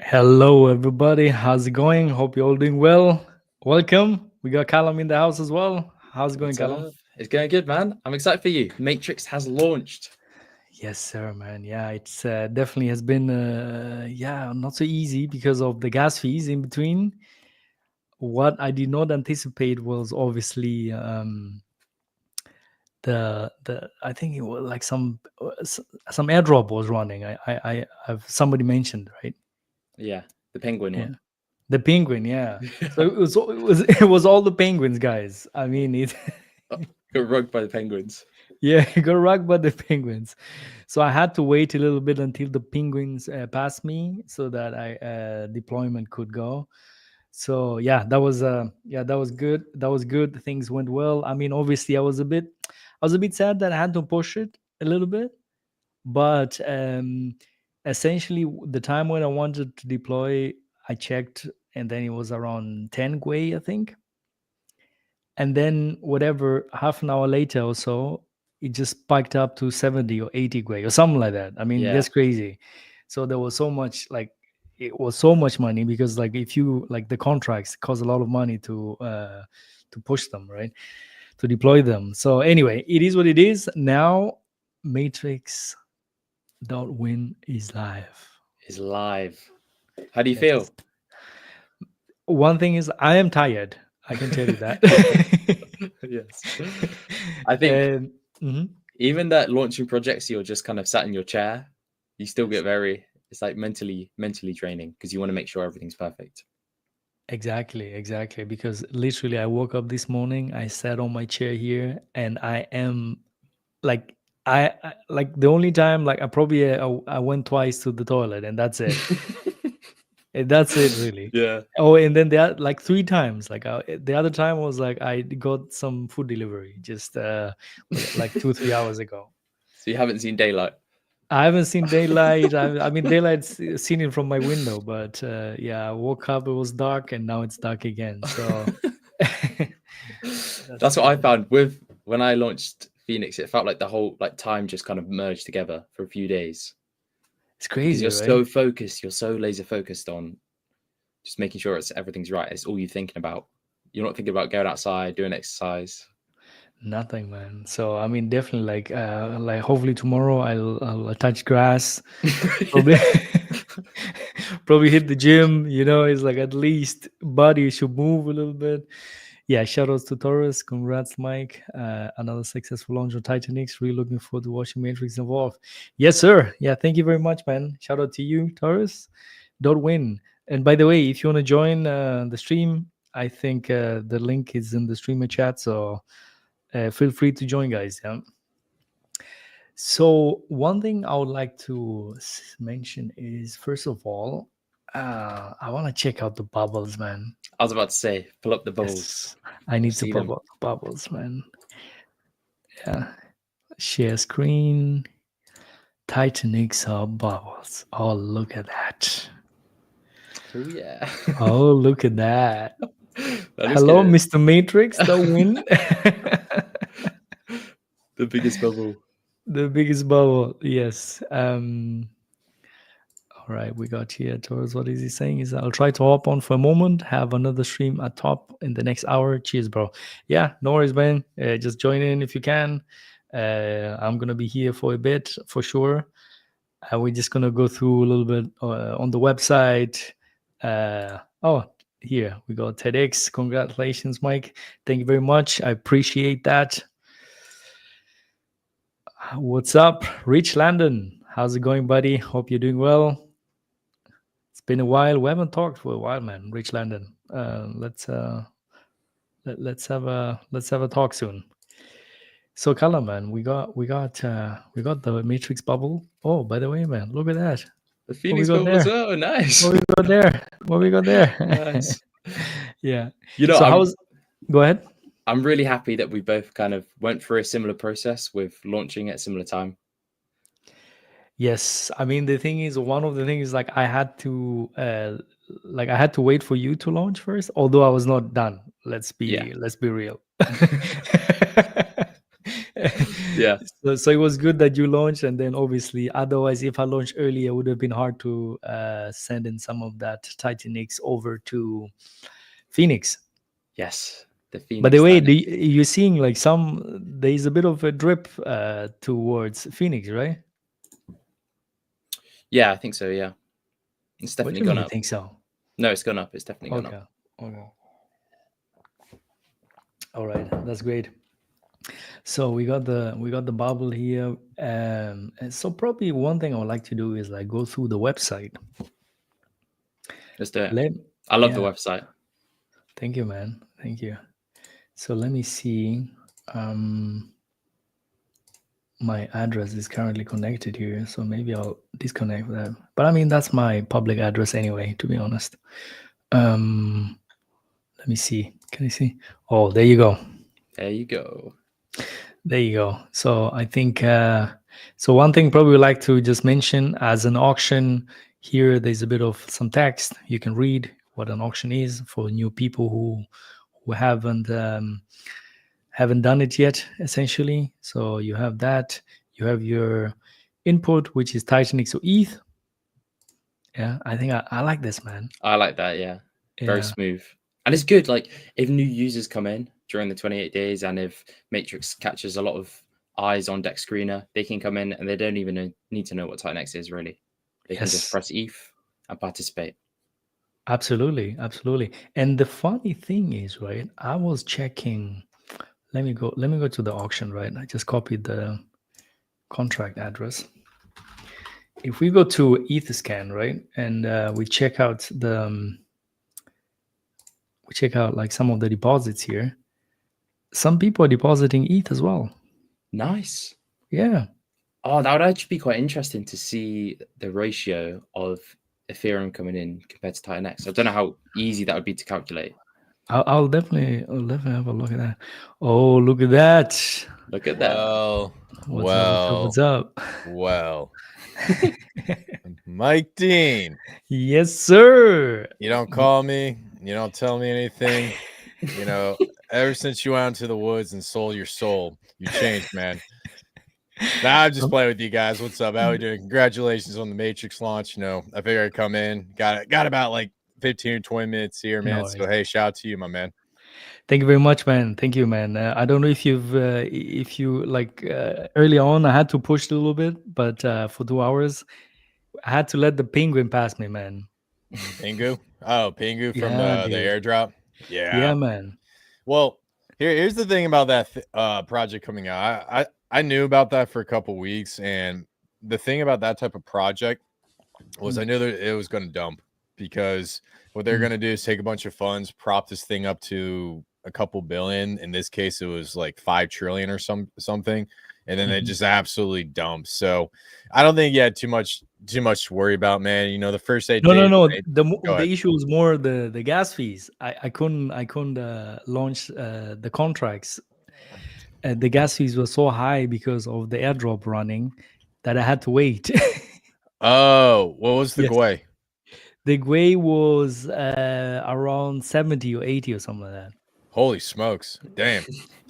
Hello, everybody. How's it going? Hope you're all doing well. Welcome. We got Callum in the house as well. How's it going, What's Callum? up? It's going good, man. I'm excited for you. Matrix has launched. Yes, sir, man. Yeah, it's definitely has been, not so easy because of the gas fees in between. What I did not anticipate was obviously the I think it was like some airdrop was running. I've somebody mentioned, right? Yeah, the penguin Yeah, one. the penguin. Yeah. So it was all the penguins, guys. I mean it. Got rugged by the penguins. Yeah, he got rugged by the penguins. So I had to wait a little bit until the penguins passed me so that I deployment could go. So that was good. That was good. Things went well. I mean, obviously I was a bit sad that I had to push it a little bit, but essentially the time when I wanted to deploy, I checked and then it was around 10 Gwei, I think. And then whatever half an hour later or so it just spiked up to 70 or 80 Gwei or something like that. I mean, Yeah. that's crazy. So there was so much, like, it was so much money because, like, if you like, the contracts cost a lot of money to push them, right, to deploy them. So anyway, it is what it is now. Matrix.win is live. Is live. How do you Yes. feel? One thing is I am tired, I can tell you that. Yes. I think And mhm. even that launching projects, you're just kind of sat in your chair. You still get very. It's like mentally draining because you want to make sure everything's perfect. Exactly, exactly. Because literally, I woke up this morning, I sat on my chair here, and I am like, like the only time, like, I went twice to the toilet, and that's it. And that's it, really. Yeah. Oh, and then there like three times. Like the other time was like I got some food delivery just like 2 3 hours ago. So you haven't seen daylight. I haven't seen daylight. I mean, daylight's seen it from my window, but yeah, I woke up, it was dark, and now it's dark again. So that's That's what I crazy. found with when I launched Phoenix. It felt like the whole like time just kind of merged together for a few days It's because crazy, you're right? so focused, you're so laser focused on just making sure everything's right. It's all you're thinking about. You're not thinking about going outside, doing exercise. Nothing, man. So I mean, definitely, like hopefully tomorrow I'll touch grass, probably Yeah. probably hit the gym. It's like at least body should move a little bit. Yeah, shout outs to Taurus. Congrats, Mike. Another successful launch of Titanic's. Really looking forward to watching Matrix evolve. Yes, sir. Yeah, thank you very much, man. Shout out to you, Taurus. Don't win. And by the way, if you want to join the stream, I think the link is in the streamer chat. So feel free to join, guys. Yeah. So one thing I would like to mention is, first of all, I want to check out the bubbles, man. I was about to say, pull up the bubbles. Yes, I need to See pop them. out the bubbles, man. Yeah, share screen. Titanic sub bubbles. Oh, look at that. Oh yeah. Oh, look at that. That looks Hello, good. Mr. Matrix, the win. The biggest bubble. The biggest bubble. Yes. All right, we got here towards what is he saying? Is I'll try to hop on for a moment, have another stream at top in the next hour. Cheers, bro. Yeah, no worries, man. Just join in if you can. I'm gonna be here for a bit for sure. We're just gonna go through a little bit on the website. Oh, here we go. TEDx. Congratulations, Mike. Thank you very much. I appreciate that. What's up, Rich Landon? How's it going, buddy? Hope you're doing well. It's been a while. We haven't talked for a while, man. Rich Landon. Let's have a talk soon. So, Callum, man, we got the Matrix bubble. Oh, by the way, man, look at that. The What we Phoenix got bubble as there? well. What Nice. we got there? What we got there? Nice. Yeah. You know, So I'm how's? Go ahead. I'm really happy that we both kind of went through a similar process with launching at a similar time. Yes, I mean the thing is, one of the things, like, I had to wait for you to launch first, although I was not done. Let's Yeah. be real. Yeah. So it was good that you launched, and then obviously, otherwise, if I launched earlier, it would have been hard to send in some of that Titanix over to Phoenix. Yes. The By the Phoenix way, Titan. you're seeing like there's a bit of a drip towards Phoenix, right? Yeah, I think so. Yeah, it's What do definitely you mean gone you up. think so? No, it's gone up. It's definitely gone up. Okay. Okay. All right. That's great. So we got the bubble here. And so probably one thing I would like to do is like go through the website. Let's do it. Let I love the Yeah. website. Thank you, man. Thank you. So let me see. Um, my address is currently connected here, so maybe I'll disconnect that. But I mean, that's my public address anyway, to be honest. Um, let me see. Can you see? Oh, there you go. There you go. There you go. So I think so. One thing probably would like to just mention as an auction here, there's a bit of some text you can read what an auction is for new people who haven't done it yet, essentially. So you have that. You have your input, which is Titanix or ETH. Yeah, I think I like this, man. I like that. Yeah, very Yeah. smooth, and it's good. Like if new users come in during the 28 days, and if Matrix catches a lot of eyes on Deck Screener, they can come in and they don't even need to know what Titan is really. They can just Yes. press ETH and participate. Absolutely. Absolutely. And the funny thing is, right? I was checking. Let me go to the auction, right? I just copied the contract address. If we go to Etherscan, right, and we check out like some of the deposits here. Some people are depositing ETH as well. Nice. Yeah. Oh, that would actually be quite interesting to see the ratio of Ethereum coming in compared to Titan X. I don't know how easy that would be to calculate. I'll definitely have a look at that. Oh, look at that. Look at that. Well, What's up? What's up? What's up? well. Mike Dean, Yes, sir. you don't call me, you don't tell me anything. You know, ever since you went out into the woods and sold your soul, you changed, man. Nah, I'm just playing with you guys. What's up? How we doing? Congratulations on the Matrix launch. You know, I figured I'd come in. Got about like 15 or 20 minutes here, No man. So worries. hey, shout out to you, my man. Thank you very much, man. Thank you, man. I don't know if you like early on, I had to push a little bit, but for 2 hours, I had to let the penguin pass me, man. Pingu? Oh, Pingu from Yeah, the dude. airdrop. Yeah. Yeah, man. Well, here's the thing about that project coming out. I knew about that for a couple weeks, and the thing about that type of project was I Mm, knew that it was going to dump because what they're mm, going to do is take a bunch of funds, prop this thing up to a couple billion. In this case, it was like 5 trillion or something, and then they mhm. just absolutely dump. So I don't think you had too much to worry about, man. You know, the first eight No, no, days. no. Go ahead. The issue was more the gas fees. I couldn't launch the contracts. The gas fees were so high because of the airdrop running that I had to wait. Oh, what was the Yes. Gwei? The Gwei was around 70 or 80 or something like that. Holy smokes. Damn.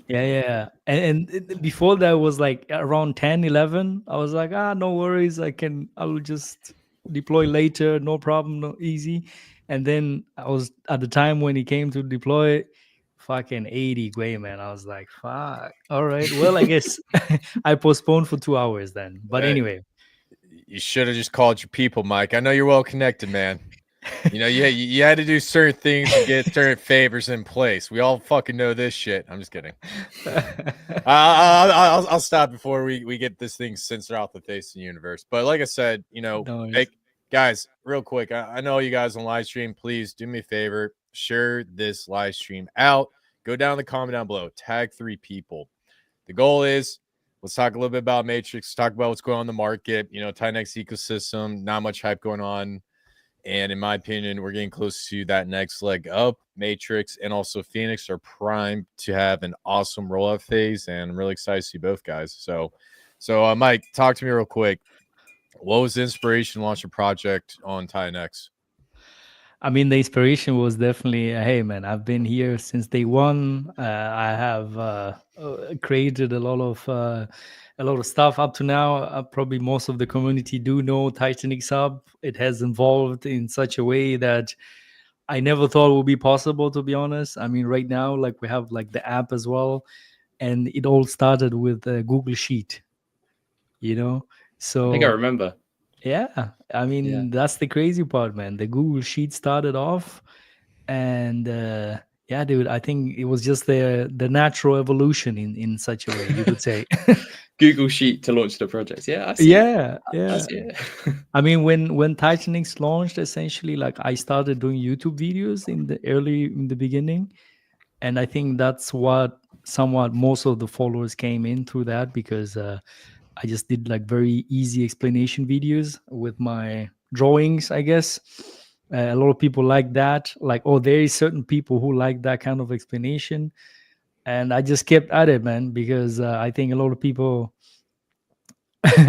Yeah, yeah. And before that was like around 10, 11. I was like, no worries. I will just deploy later. No problem. No easy. And then I was at the time when he came to deploy fucking 80 Gwei, man. I was like, fuck. All right. Well, I guess I postponed for 2 hours then. But Uh, anyway. you should have just called your people, Mike. I know you're well connected, man. You know, yeah, you had to do certain things and get certain favors in place. We all fucking know this shit. I'm just kidding. I'll stop before we get this thing censored off the face of the universe. But like I said, you know, No worries. hey, guys, real quick, I know you guys on live stream. Please do me a favor, share this live stream out. Go down in the comment down below, tag 3 people. The goal is let's talk a little bit about Matrix, talk about what's going on in the market. You know, Tinex ecosystem, not much hype going on. And in my opinion, we're getting close to that next leg up. Matrix and also Phoenix are primed to have an awesome rollout phase, and I'm really excited to see both guys. So Mike, talk to me real quick. What was the inspiration to launch a project on Titan X? I mean, the inspiration was definitely, hey man, I've been here since day one. I have created a lot of stuff up to now. Probably most of the community do know Titanic Sub. It has evolved in such a way that I never thought it would be possible. To be honest, I mean, right now, like we have like the app as well, and it all started with Google Sheet. You know, I think I so remember. yeah, I Yeah. mean, that's the crazy part, man. The Google Sheet started off, and yeah, dude, I think it was just the natural evolution in such a way, you could say. Google Sheet to launch the project. Yeah, I see it. Yeah, I yeah. see it. I mean, when Titanic's launched, essentially, like I started doing YouTube videos in the beginning, and I think that's what somewhat most of the followers came in through that, because I just did like very easy explanation videos with my drawings, I guess. A lot of people like that. Like, oh, there is certain people who like that kind of explanation, and I just kept at it, man, because I think a lot of people,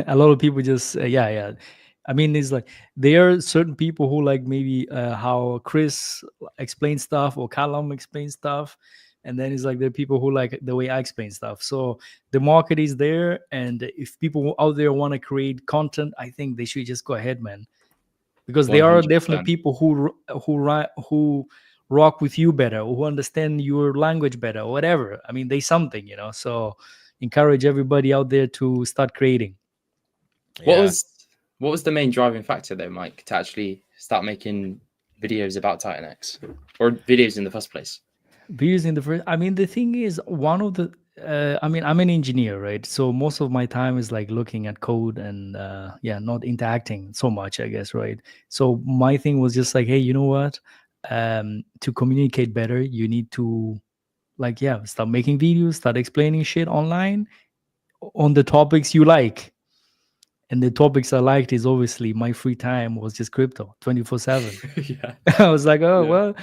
a lot of people just, yeah, yeah. I mean, it's like there are certain people who like maybe how Chris explains stuff or Callum explains stuff, and then it's like there are people who like the way I explain stuff. So the market is there, and if people out there want to create content, I think they should just go ahead, man, because there are definitely 100%. people who rock with you better, who understand your language better, or whatever. I mean, there's something, So encourage everybody out there to start creating. What Yeah. was the main driving factor though, Mike, to actually start making videos about Titan X or videos in the first place? Views in the first, I mean, the thing is, one of the I mean, I'm an engineer, right? So most of my time is like looking at code and yeah, not interacting so much, I guess, right? So my thing was just like, hey, you know what, to communicate better, you need to, like, yeah, start making videos, start explaining shit online on the topics you like. And the topics I liked is obviously my free time was just crypto 24/7. Yeah. I was like, oh, Yeah. well,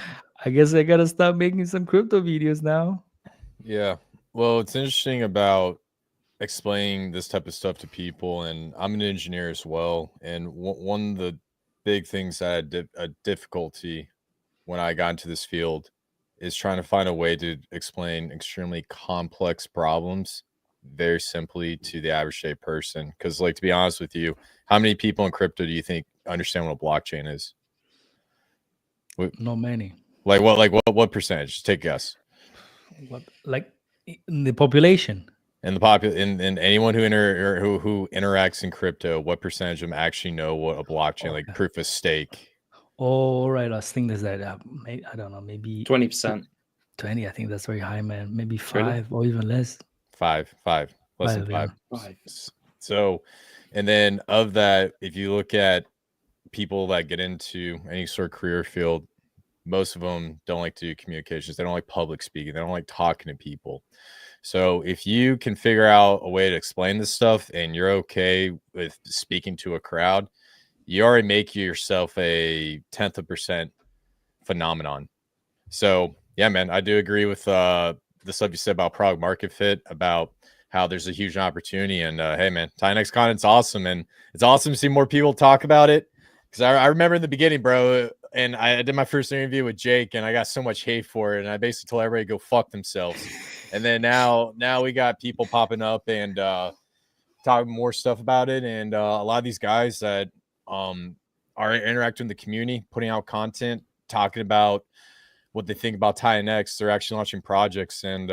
I guess I gotta start making some crypto videos now. Yeah. Well, it's interesting about explaining this type of stuff to people, and I'm an engineer as well. And one of the big things that I had a difficulty when I got into this field is trying to find a way to explain extremely complex problems very simply to the average day person. Because, like, to be honest with you, how many people in crypto do you think understand what a blockchain is? Not many. What percentage? Just take a guess. What, like in the population? And and anyone who interacts in crypto, what percentage of them actually know what a blockchain, like Okay. proof of stake? All right, I think there's that. Maybe, I don't know, maybe 20%. 20. I think that's very high, man. Maybe Really? 5 or even less. Five, less than 5, yeah. 5. So, and then of that, if you look at people that get into any sort of career field, most of them don't like to do communications. They don't like public speaking. They don't like talking to people. So if you can figure out a way to explain this stuff and you're okay with speaking to a crowd, you already make yourself a 10th of percent phenomenon. So yeah, man, I do agree with the stuff you said about product market fit, about how there's a huge opportunity. And hey, man, Tinex content's awesome, and it's awesome to see more people talk about it. Because I remember in the beginning, bro, and I did my first interview with Jake, and I got so much hate for it, and I basically told everybody to go fuck themselves. And then now we got people popping up and talking more stuff about it, and a lot of these guys that are interacting with the community, putting out content, talking about what they think about Titan X. They're actually launching projects, and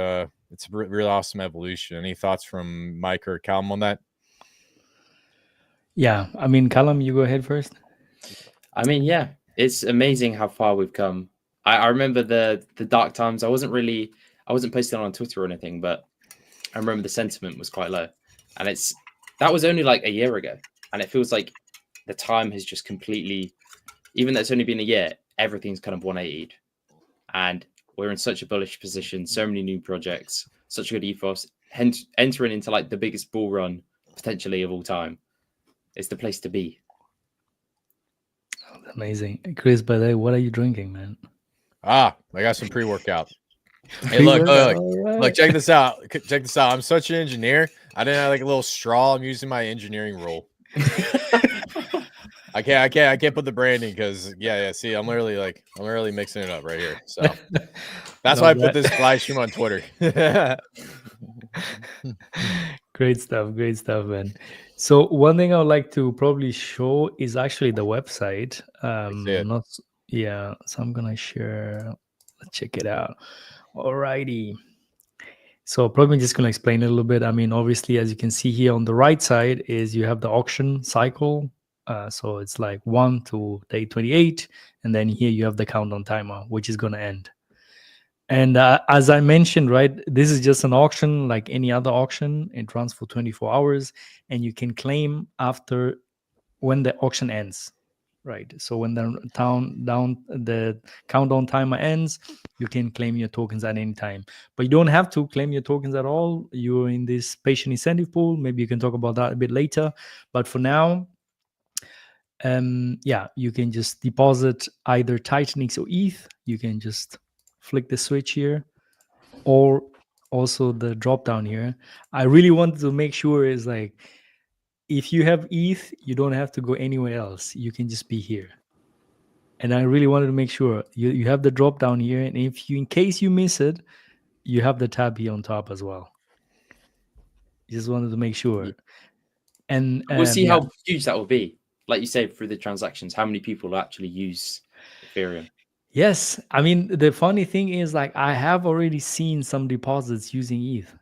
it's a really awesome evolution. Any thoughts from Mike or Callum on that? Yeah, I mean, Callum, you go ahead first. I mean, yeah, it's amazing how far we've come. I remember the dark times. I wasn't posting on Twitter or anything, but I remember the sentiment was quite low. And that was only like a year ago. And it feels like the time has just completely, even though it's only been a year, everything's kind of 180'd. And we're in such a bullish position, so many new projects, such a good ethos, entering into like the biggest bull run potentially of all time. It's the place to be. Amazing. Chris, by the way, what are you drinking, man? I got some pre-workout. Hey, look, check this out. I'm such an engineer. I didn't have like a little straw. I'm using my engineering roll. I can't put the branding because yeah. See, I'm literally mixing it up right here. So that's No, why I put that- this live stream on Twitter. great stuff, man. So one thing I would like to probably show is actually the website. See it. Not yeah. So I'm gonna share. Let's check it out. Alrighty. So probably just going to explain a little bit. I mean, obviously, as you can see here on the right side is you have the auction cycle. So it's like 1 to day 28. And then here you have the countdown timer, which is going to end. And as I mentioned, right, this is just an auction like any other auction. It runs for 24 hours and you can claim after when the auction ends. Right. So when the countdown timer ends, you can claim your tokens at any time. But you don't have to claim your tokens at all. You're in this patient incentive pool. Maybe you can talk about that a bit later. But for now, yeah, you can just deposit either Titanix or ETH. You can just flick the switch here, or also the drop down here. I really wanted to make sure is like if you have ETH, you don't have to go anywhere else. You can just be here. And I really wanted to make sure you have the drop down here. And if you, in case you miss it, you have the tab here on top as well. Just wanted to make sure. Yeah. And We'll see yeah. how huge that will be. Like you said, through the transactions, how many people actually use Ethereum? Yes. I mean, the funny thing is like I have already seen some deposits using ETH.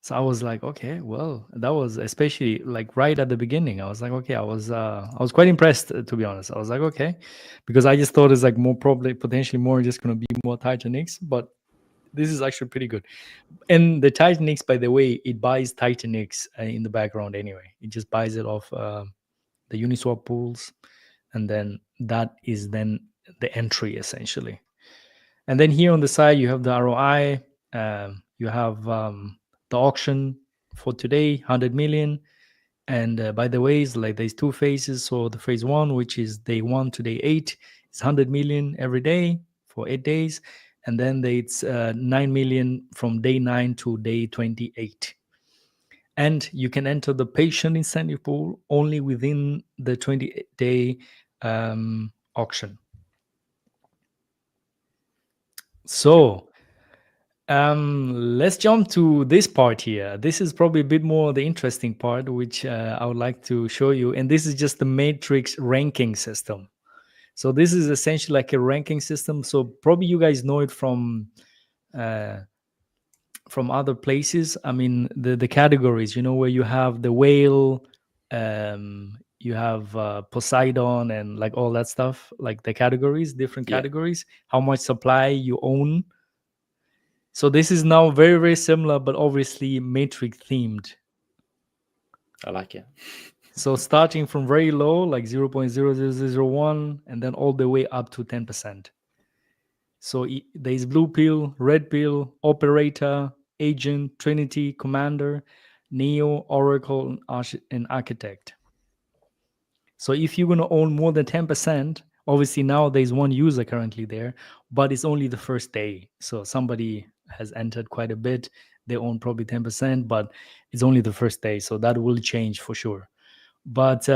So I was like, okay, well, that was especially like right at the beginning. I was like, okay, I was quite impressed to be honest. I was like, okay, because I just thought it's like more probably potentially more just gonna be more Titanix, but this is actually pretty good. And the Titanix, by the way, it buys Titanix in the background anyway. It just buys it off the Uniswap pools, and then that is then the entry essentially. And then here on the side, you have the ROI. You have the auction for today, 100 million. And by the way, it's like there's two phases. So the phase one, which is day 1 to day 8, is 100 million every day for 8 days. And then it's 9 million from day 9 to day 28. And you can enter the patient incentive pool only within the 20-day auction. So let's jump to this part here. This is probably a bit more the interesting part, which I would like to show you. And this is just the matrix ranking system. So this is essentially like a ranking system. So probably you guys know it from other places. I mean, the categories, where you have the whale, you have Poseidon, and like all that stuff, like the categories, different Yeah. categories, how much supply you own. So this is now very, very similar, but obviously matrix themed. I like it. So starting from very low, like 0.0001, and then all the way up to 10%. So there's blue pill, red pill, operator, agent, Trinity, commander, Neo, Oracle, and architect. So if you're going to own more than 10%, obviously now there's one user currently there, but it's only the first day. So somebody has entered quite a bit. They own probably 10%, but it's only the first day. So that will change for sure. But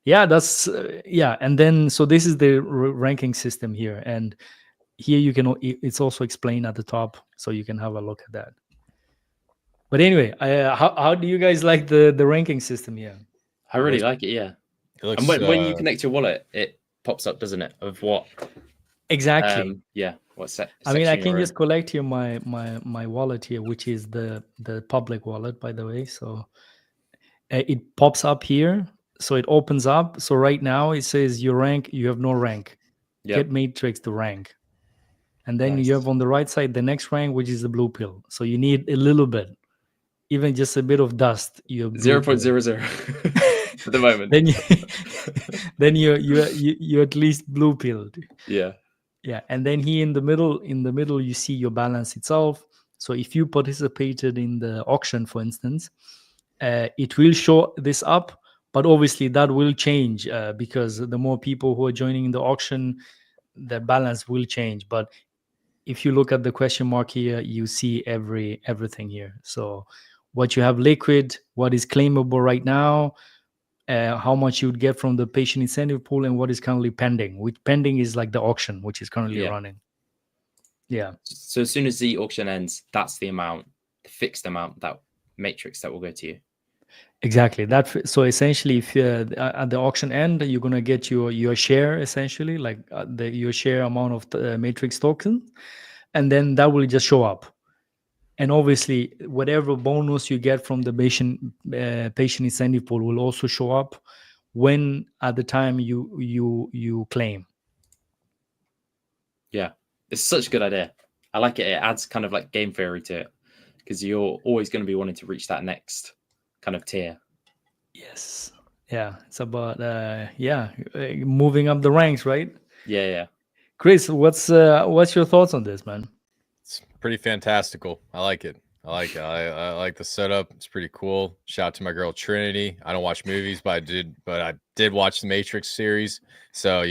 yeah, that's, yeah. And then, so this is the ranking system here. And here you can, it's also explained at the top. So you can have a look at that. But anyway, how do you guys like the ranking system here? I really like it, yeah. It looks, And when you connect your wallet, it pops up, doesn't it? Of what? Exactly. Yeah. What I mean, I section can you're just in. collect here my wallet here, which is the public wallet, by the way. So it pops up here. So it opens up. So right now it says your rank, you have no rank. Yep. Get matrix to rank. And then Nice. you have on the right side the next rank, which is the blue pill. So you need a little bit, even just a bit of dust. You 0.00 at the moment. Then then you at least blue pilled. Yeah. Yeah, and then here in the middle you see your balance itself. So if you participated in the auction, for instance, it will show this up, but obviously that will change because the more people who are joining the auction, the balance will change. But if you look at the question mark here, you see everything here. So what you have liquid, what is claimable right now, how much you would get from the patient incentive pool and what is currently pending, which pending is like the auction which is currently Yeah. running. Yeah, So as soon as the auction ends, that's the amount, the fixed amount, that matrix that will go to you. exactly that. So essentially, if at the auction end you're going to get your share, essentially like your share amount of matrix token, and then that will just show up. And obviously whatever bonus you get from the patient incentive pool will also show up when at the time you claim. Yeah, it's such a good idea. I like it. It adds kind of like game theory to it, because you're always going to be wanting to reach that next kind of tier. Yes. Yeah, it's about moving up the ranks, right? Yeah. Chris, what's your thoughts on this, man? It's pretty fantastical. I like it. I like the setup. It's pretty cool. Shout out to my girl Trinity. I don't watch movies, but I did watch the Matrix series. So,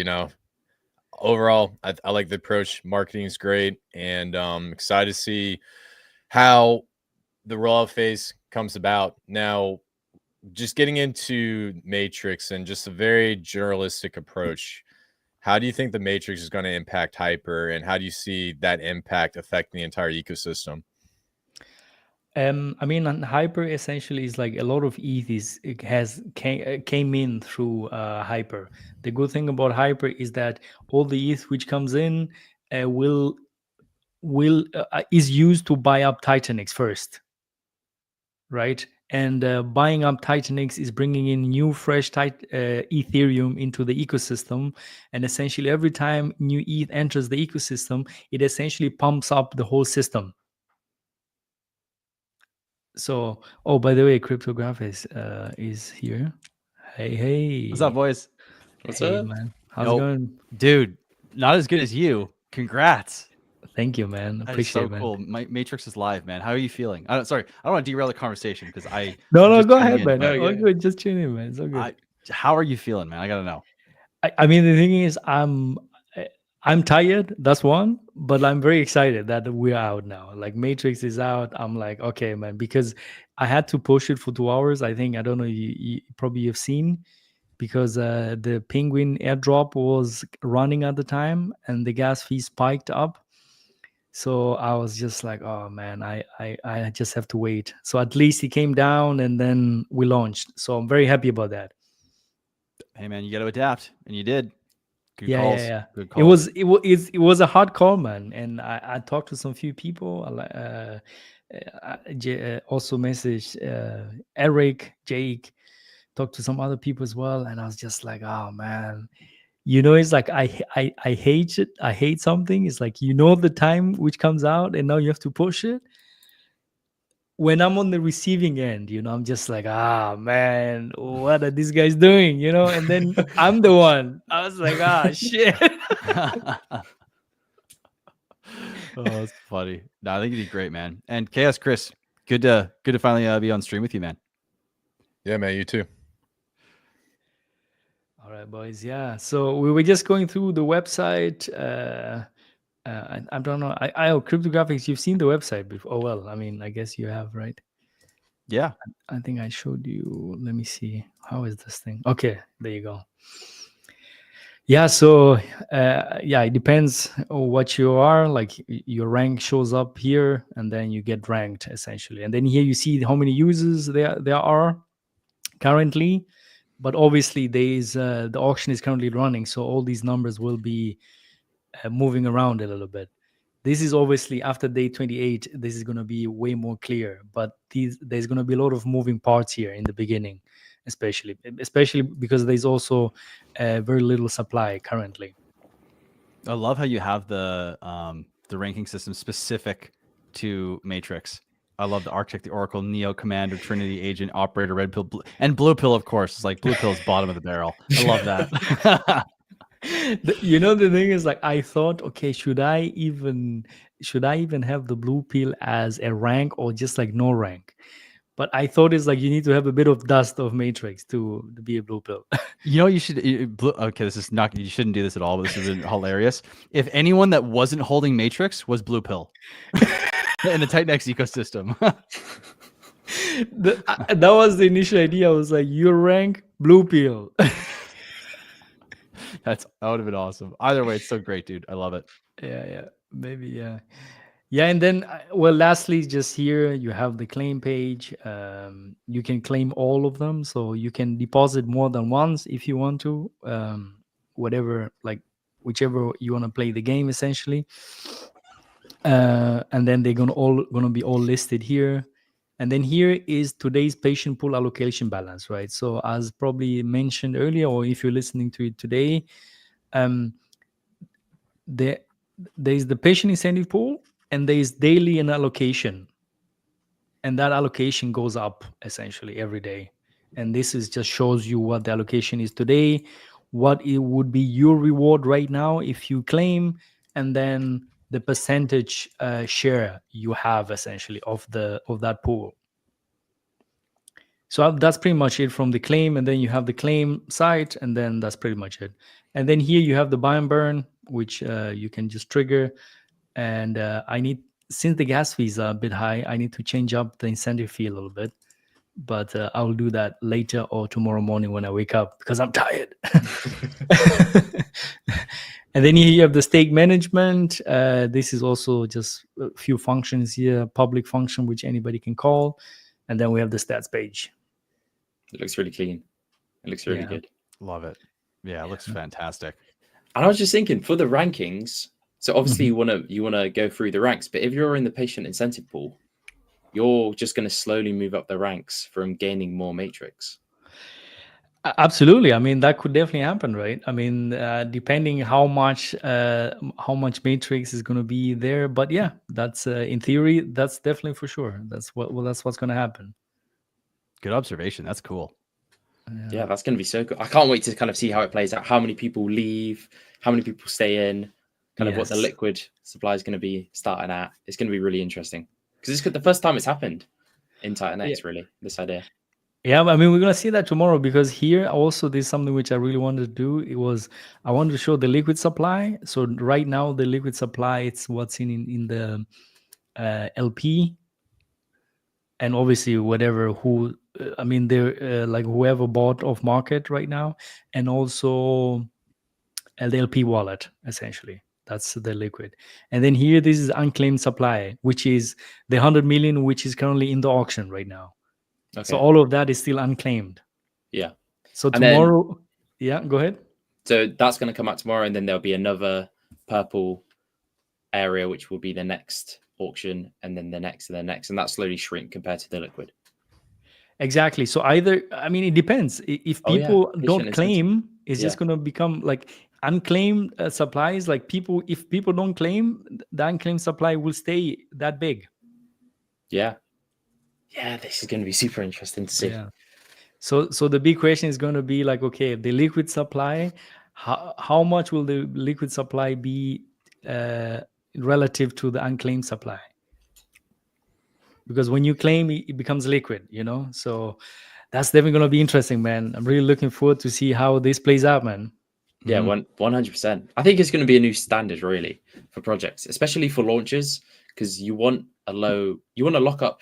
overall, I like the approach. Marketing is great, and excited to see how the rollout phase comes about. Now, just getting into Matrix and just a very journalistic approach, how do you think the Matrix is going to impact Hyper, and how do you see that impact affecting the entire ecosystem? I mean, on Hyper essentially is like a lot of ETH came in through Hyper. The good thing about Hyper is that all the ETH which comes in is used to buy up Titanix first, right? And buying up Titanix is bringing in new fresh Ethereum into the ecosystem, and essentially every time new ETH enters the ecosystem, it essentially pumps up the whole system. So, oh, by the way, Cryptographics is here. Hey, What's up, boys? What's hey, up? man, how's it going? Dude, not as good as you. Congrats. Thank you, man. That is Appreciate so it, man. cool. Matrix is live, man. How are you feeling? Sorry, I don't want to derail the conversation because I'm No, just go tuning ahead, in, man. but All good. Just tune in, man. It's all good. how are you feeling, man? I gotta know. I mean, the thing is, I'm tired. That's one, but I'm very excited that we're out now. Like Matrix is out. I'm like, okay, man, because I had to push it for 2 hours. I think I don't know. You probably have seen, because the Penguin airdrop was running at the time and the gas fee spiked up. So I was just like, oh man, I just have to wait. So at least he came down and then we launched. So I'm very happy about that. Hey, man, you got to adapt, and you did. Good Yeah, calls. yeah. Good It calls. was a hard call, man. And I talked to some few people. Also messaged Eric, Jake, talked to some other people as well, and I was just like, oh man, it's like I hate it. I hate something. It's like the time which comes out, and now you have to push it. When I'm on the receiving end, I'm just like, ah man, what are these guys doing? And then I'm the one. I was like, ah shit. Oh, that's funny. No, I think you did great, man. And Chaos Chris, good to finally be on stream with you, man. Yeah, man, you too. All right, boys. Yeah. So we were just going through the website. I don't know. I Cryptographics. You've seen the website before. Oh well. I mean, I guess you have, right? Yeah. I think I showed you. Let me see. How is this thing? Okay, there you go. Yeah. So it depends on what you are. Like your rank shows up here, and then you get ranked essentially. And then here you see how many users there are currently. But obviously, the auction is currently running, so all these numbers will be moving around a little bit. This is obviously after day 28. This is going to be way more clear, but there's going to be a lot of moving parts here in the beginning, especially because there's also very little supply currently. I love how you have the ranking system specific to Matrix. I love the Architect, the Oracle, Neo, Commander, Trinity, Agent, Operator, Red Pill, and Blue Pill, of course. It's like Blue Pill is bottom of the barrel. I love that. The thing is, like, I thought, okay, should I even have the Blue Pill as a rank or just like no rank? But I thought it's like you need to have a bit of dust of Matrix to be a Blue Pill. You should. Okay, this is not. You shouldn't do this at all. But this is hilarious. If anyone that wasn't holding Matrix was Blue Pill in the Titanix ecosystem, That was the initial idea. I was like, your rank blue pill. That would have been awesome. Either way, it's so great, dude. I love it. Yeah, maybe, yeah. And then, well, lastly, just here you have the claim page. You can claim all of them, so you can deposit more than once if you want to. Whatever, like whichever you want to play the game, essentially. And then they're gonna be all listed here. And then here is today's patient pool allocation balance, right? So as probably mentioned earlier, or if you're listening to it today, um, there is the patient incentive pool, and there is daily an allocation, and that allocation goes up essentially every day. And this is just shows you what the allocation is today, what it would be your reward right now if you claim, and then the percentage share you have essentially of that pool. So that's pretty much it from the claim, and then you have the claim site, and then that's pretty much it. And then here you have the buy and burn, which you can just trigger. And since the gas fees are a bit high, I need to change up the incentive fee a little bit. But I'll do that later or tomorrow morning when I wake up because I'm tired. And then here you have the stake management. This is also just a few functions here, public function, which anybody can call. And then we have the stats page. It looks really clean. It looks really good. Love it. Yeah, it looks fantastic. And I was just thinking for the rankings. So obviously you wanna go through the ranks, but if you're in the patient incentive pool, you're just going to slowly move up the ranks from gaining more matrix. Absolutely. I mean, that could definitely happen, right? I mean, depending how much matrix is going to be there, but yeah, that's in theory, that's definitely for sure. That's what's going to happen. Good observation. That's cool. Yeah, that's going to be so cool. I can't wait to kind of see how it plays out. How many people leave? How many people stay in? Kind of what the liquid supply is going to be starting at. It's going to be really interesting because it's the first time it's happened in Titan X. Really, this idea. Yeah, I mean, we're gonna see that tomorrow because here also there's something which I really wanted to do. I wanted to show the liquid supply. So right now the liquid supply, it's what's in the LP, and obviously whatever they're like whoever bought off market right now, and also the LP wallet essentially. That's the liquid. And then here this is unclaimed supply, which is the 100 million, which is currently in the auction right now. Okay. So all of that is still unclaimed. Yeah. So tomorrow, go ahead. So that's going to come out tomorrow, and then there'll be another purple area, which will be the next auction, and then the next, and the next, and that slowly shrink compared to the liquid. Exactly. So it depends. If people don't claim, it's just going to become like unclaimed supplies. Like if people don't claim, the unclaimed supply will stay that big. Yeah. Yeah, this is going to be super interesting to see. Yeah. So the big question is going to be like, okay, the liquid supply, how much will the liquid supply be relative to the unclaimed supply? Because when you claim, it becomes liquid, So that's definitely going to be interesting, man. I'm really looking forward to see how this plays out, man. Yeah, 100%. I think it's going to be a new standard, really, for projects, especially for launches, because you want to lock up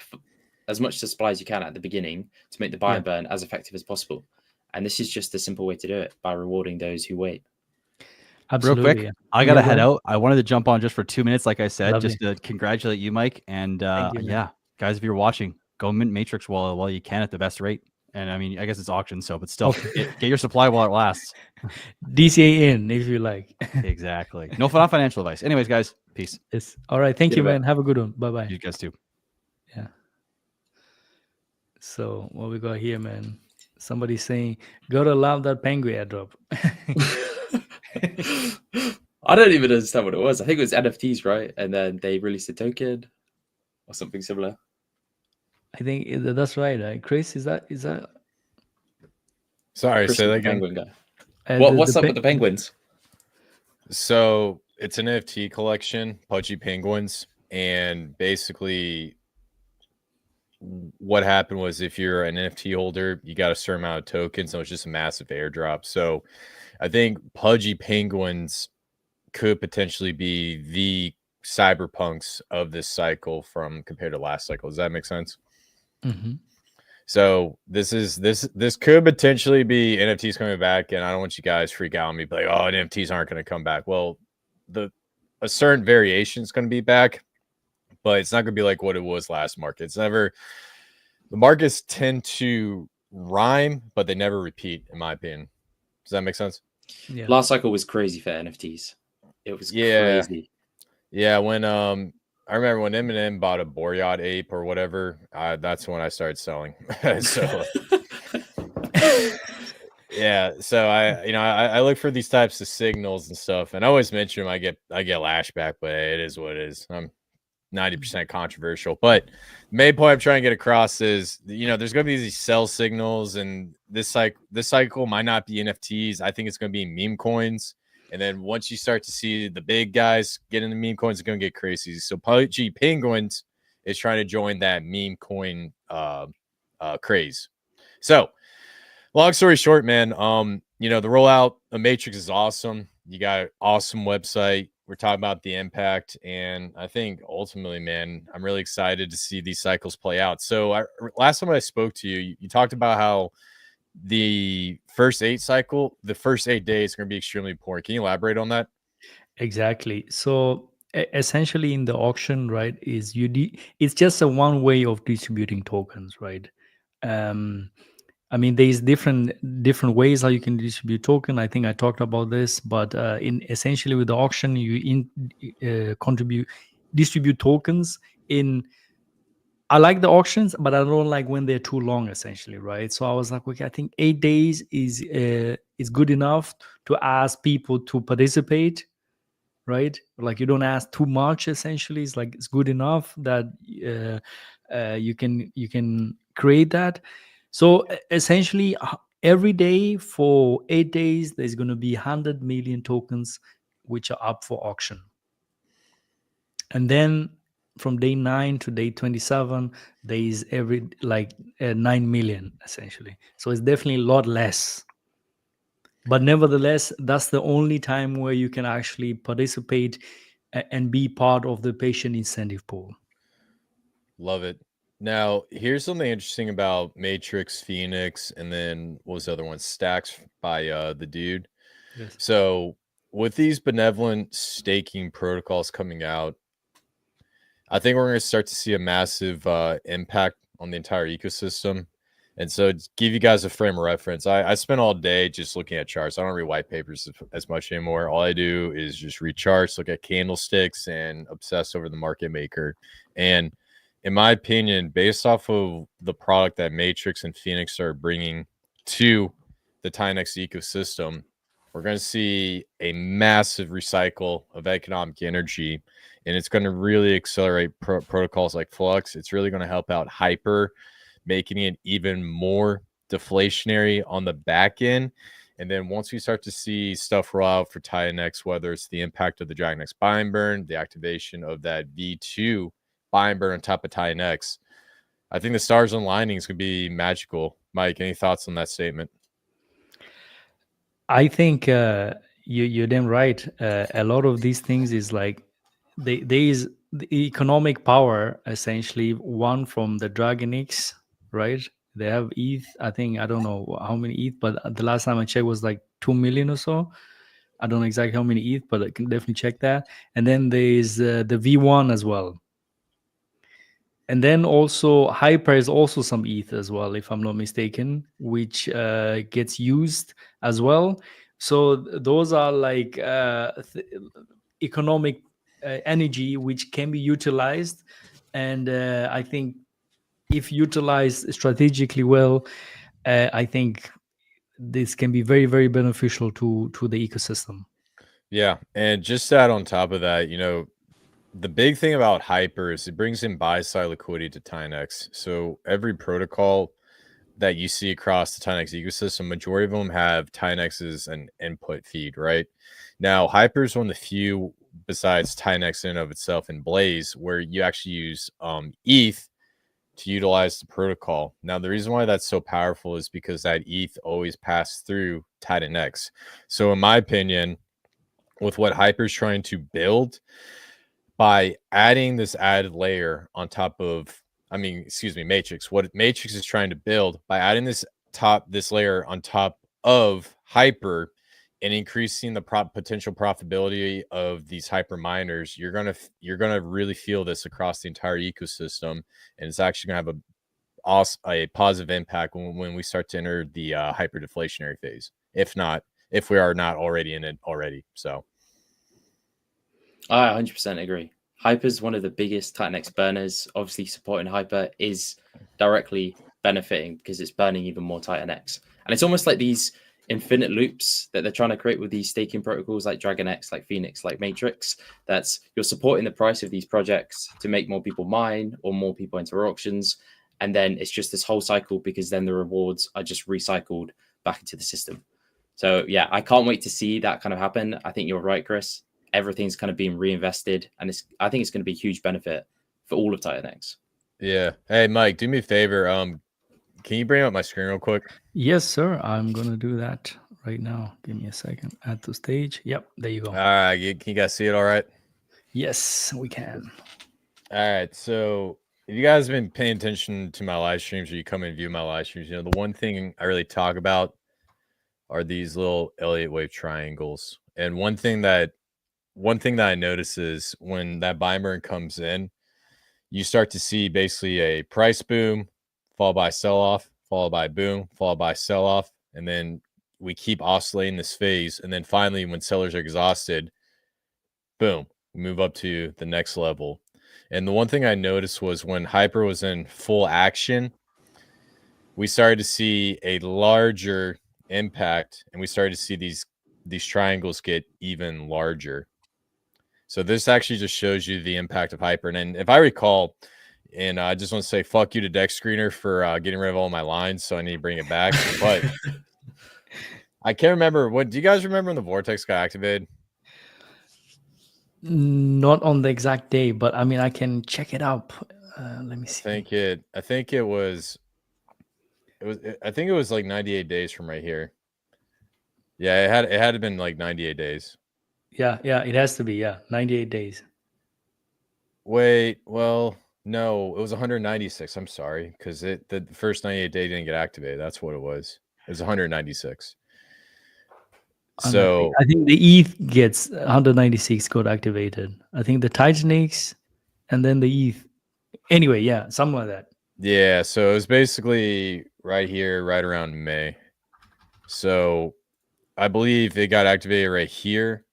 as much supply as you can at the beginning to make the buy and burn as effective as possible. And this is just a simple way to do it by rewarding those who wait. Absolutely. Real quick, I got to head out. I wanted to jump on just for 2 minutes, like I said, just to congratulate you, Mike. And guys, if you're watching, go mint Matrix while you can at the best rate. And I mean, I guess it's auction, but still, get your supply while it lasts. DCA in if you like. Exactly. No financial advice. Anyways, guys, peace. Yes. All right. Thank you, man. Have a good one. Bye-bye. You guys too. Yeah. So what we got here, man? Somebody saying, gotta love that penguin airdrop. I don't even understand what it was. I think it was NFTs, right? And then they released a token or something similar. I think that's right. Chris, is that? Sorry, Chris, say that again. penguin guy. What's up with the penguins? So it's an NFT collection, Pudgy Penguins, and basically what happened was if you're an NFT holder, you got a certain amount of tokens, so it's just a massive airdrop. So I think Pudgy Penguins could potentially be the cyberpunks of this cycle compared to last cycle. Does that make sense? Mm-hmm. So this could potentially be NFTs coming back, and I don't want you guys to freak out on me, be like, oh, NFTs aren't going to come back. Well, a certain variation is going to be back, but it's not going to be like what it was last market. It's never, the markets tend to rhyme, but they never repeat, in my opinion. Does that make sense? Yeah. Last cycle was crazy for NFTs. It was crazy. Yeah, when I remember when Eminem bought a Boreal ape or whatever, that's when I started selling. So yeah, so I look for these types of signals and stuff, and I always mention them. I get lashback, but hey, it is what it is. I'm 90% controversial, but the main point I'm trying to get across is, there's going to be these sell signals, and this cycle might not be NFTs. I think it's going to be meme coins. And then once you start to see the big guys get into meme coins, it's going to get crazy. So PUBG Penguins is trying to join that meme coin craze. So long story short, man, the rollout of Matrix is awesome. You got an awesome website. We're talking about the impact, and I think ultimately, man, I'm really excited to see these cycles play out. So last time I spoke to you, you talked about how the first 8 days are going to be extremely important. Can you elaborate on that? Exactly. So essentially, in the auction, right, is it's just a one way of distributing tokens, right? I mean, there's different ways how you can distribute token. I think I talked about this, but in essentially with the auction, you distribute tokens in. I like the auctions, but I don't like when they're too long, essentially, right? So I was like, okay, I think 8 days is good enough to ask people to participate, right? Like you don't ask too much. Essentially, it's like it's good enough that you can create that. So essentially, every day for 8 days, there's going to be 100 million tokens which are up for auction, and then from day 9 to day 27, there is 9 million essentially. So it's definitely a lot less, but nevertheless, that's the only time where you can actually participate and be part of the patient incentive pool. Love it. Now, here's something interesting about Matrix, Phoenix, and then what was the other one? Stacks by the dude. Yes. So with these benevolent staking protocols coming out, I think we're going to start to see a massive impact on the entire ecosystem. And so to give you guys a frame of reference, I spend all day just looking at charts. I don't read white papers as much anymore. All I do is just read charts, look at candlesticks, and obsess over the market maker. And in my opinion, based off of the product that Matrix and Phoenix are bringing to the Tinex ecosystem, we're going to see a massive recycle of economic energy, and it's going to really accelerate protocols like Flux. It's really going to help out Hyper, making it even more deflationary on the back end. And then once we start to see stuff roll out for Tinex, whether it's the impact of the Dragon X buy and burn, the activation of that V2 buy and burn on top of Tinex, I think the stars aligning is going to be magical. Mike, any thoughts on that statement? I think you're damn right. A lot of these things is like there is the economic power essentially one from the Dragon X, right? They have ETH. I think I don't know how many ETH, but the last time I checked was like 2 million or so. I don't know exactly how many ETH, but I can definitely check that. And then there's the V1 as well. And then also Hyper is also some ETH as well, if I'm not mistaken, which gets used as well. So those are like economic energy which can be utilized, and I think if utilized strategically well, I think this can be very, very beneficial to the ecosystem. Yeah, and just to add on top of that, the big thing about Hyper is it brings in buy-side liquidity to Tinex. So every protocol that you see across the Tinex ecosystem, majority of them have Tinex as an input feed, right? Now, Hyper is one of the few, besides Tinex in and of itself and Blaze, where you actually use ETH to utilize the protocol. Now, the reason why that's so powerful is because that ETH always passed through Tinex. So in my opinion, with what Hyper is trying to build, by adding this added layer on top of excuse me, Matrix. What Matrix is trying to build by adding this layer on top of Hyper and increasing the potential profitability of these hyper miners, you're gonna really feel this across the entire ecosystem, and it's actually gonna have a positive impact when we start to enter the hyper deflationary phase. If we are not already in it already. So I 100% agree. Hyper is one of the biggest Titanx burners. Obviously, supporting Hyper is directly benefiting because it's burning even more Titanx. And it's almost like these infinite loops that they're trying to create with these staking protocols like DragonX, like Phoenix, like Matrix. That's you're supporting the price of these projects to make more people mine or more people enter auctions. And then it's just this whole cycle because then the rewards are just recycled back into the system. So yeah, I can't wait to see that kind of happen. I think you're right, Chris. Everything's kind of being reinvested, and I think it's going to be a huge benefit for all of Titanx. Yeah. Hey, Mike, do me a favor. Can you bring up my screen real quick? Yes, sir. I'm gonna do that right now. Give me a second. Add to stage. Yep, there you go. All right. Can you guys see it all right? Yes, we can. All right. So if you guys have been paying attention to my live streams or you come and view my live streams, you know, the one thing I really talk about are these little Elliott wave triangles. And one thing that I notice is when that buy burn comes in, you start to see basically a price boom, followed by sell off, followed by boom, followed by sell off. And then we keep oscillating this phase. And then finally, when sellers are exhausted, boom, we move up to the next level. And the one thing I noticed was when Hyper was in full action, we started to see a larger impact, and we started to see these triangles get even larger. So this actually just shows you the impact of Hyper. And if I recall, and I just want to say fuck you to Deck Screener for getting rid of all my lines, so I need to bring it back. But I can't remember. Do you guys remember when the Vortex got activated? Not on the exact day, but I mean, I can check it up. Let me see. I think it was like 98 days from right here. Yeah, it had to been like 98 days. Yeah, it has to be. Yeah, 98 days. Wait, well, no, it was 196. I'm sorry, because the first 98 day didn't get activated. That's what it was. It was 196. So I think the ETH gets 196 got activated. I think the Titanx and then the ETH. Anyway, yeah, something like that. yeah, so it was basically right here, right around May. So I believe it got activated right here.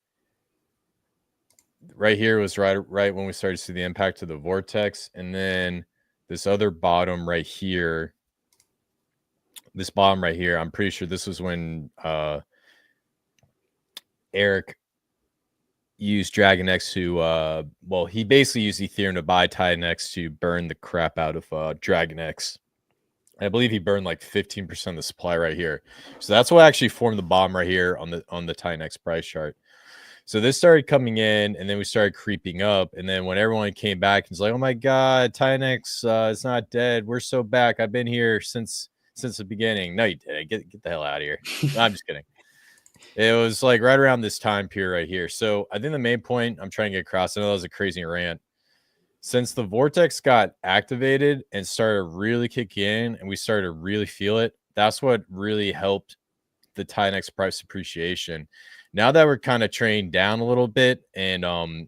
Right here was right when we started to see the impact of the vortex, and then this other bottom right here. This bottom right here, I'm pretty sure this was when Eric used DragonX to he basically used Ethereum to buy Titanx to burn the crap out of DragonX. I believe he burned like 15% of the supply right here. So that's what actually formed the bottom right here on the Titanx price chart. So this started coming in, and then we started creeping up. And then when everyone came back, it's like, oh my God, Titanx is not dead. We're so back. I've been here since the beginning. No, you didn't. Get the hell out of here. No, I'm just kidding. It was like right around this time period right here. So I think the main point I'm trying to get across, I know that was a crazy rant. Since the vortex got activated and started really kicking in, and we started to really feel it, that's what really helped the Titanx price appreciation. Now that we're kind of trained down a little bit and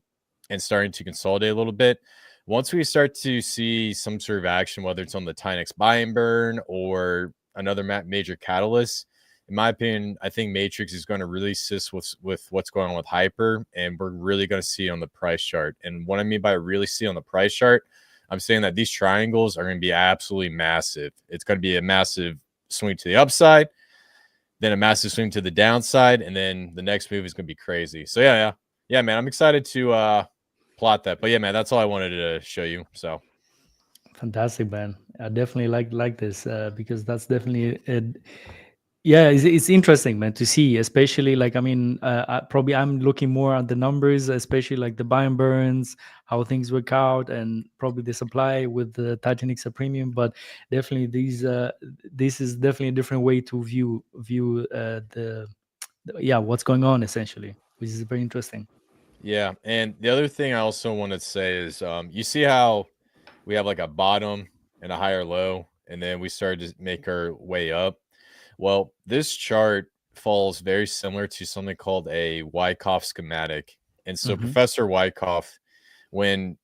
starting to consolidate a little bit, once we start to see some sort of action, whether it's on the Titanx buy and burn or another major catalyst, in my opinion, I think Matrix is going to really assist with what's going on with Hyper, and we're really going to see it on the price chart. And what I mean by really see on the price chart, I'm saying that these triangles are going to be absolutely massive. It's going to be a massive swing to the upside, then a massive swing to the downside, and then the next move is going to be crazy. So yeah, man, I'm excited to plot that. But yeah, man, that's all I wanted to show you. So fantastic, man. I definitely like this because that's definitely yeah, it's interesting, man, to see, especially like, I mean, probably I'm looking more at the numbers, especially like the buy and burns, how things work out, and probably the supply with the Titanic's premium. But definitely this is definitely a different way to view what's going on essentially, which is very interesting. yeah, and the other thing I also want to say is, you see how we have like a bottom and a higher low, and then we started to make our way up. Well, this chart falls very similar to something called a Wyckoff schematic. And so Mhm. Professor Wyckoff, when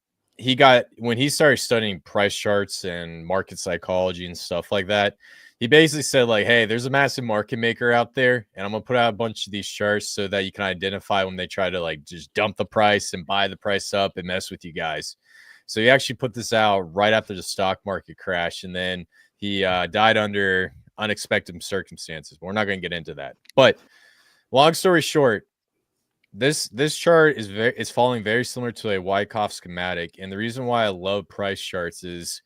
when he started studying price charts and market psychology and stuff like that, he basically said like, hey, there's a massive market maker out there, and I'm gonna put out a bunch of these charts so that you can identify when they try to like just dump the price and buy the price up and mess with you guys. So he actually put this out right after the stock market crash, and then he died under unexpected circumstances. But we're not going to get into that. But long story short, this chart is falling very similar to a Wyckoff schematic, and the reason why I love price charts is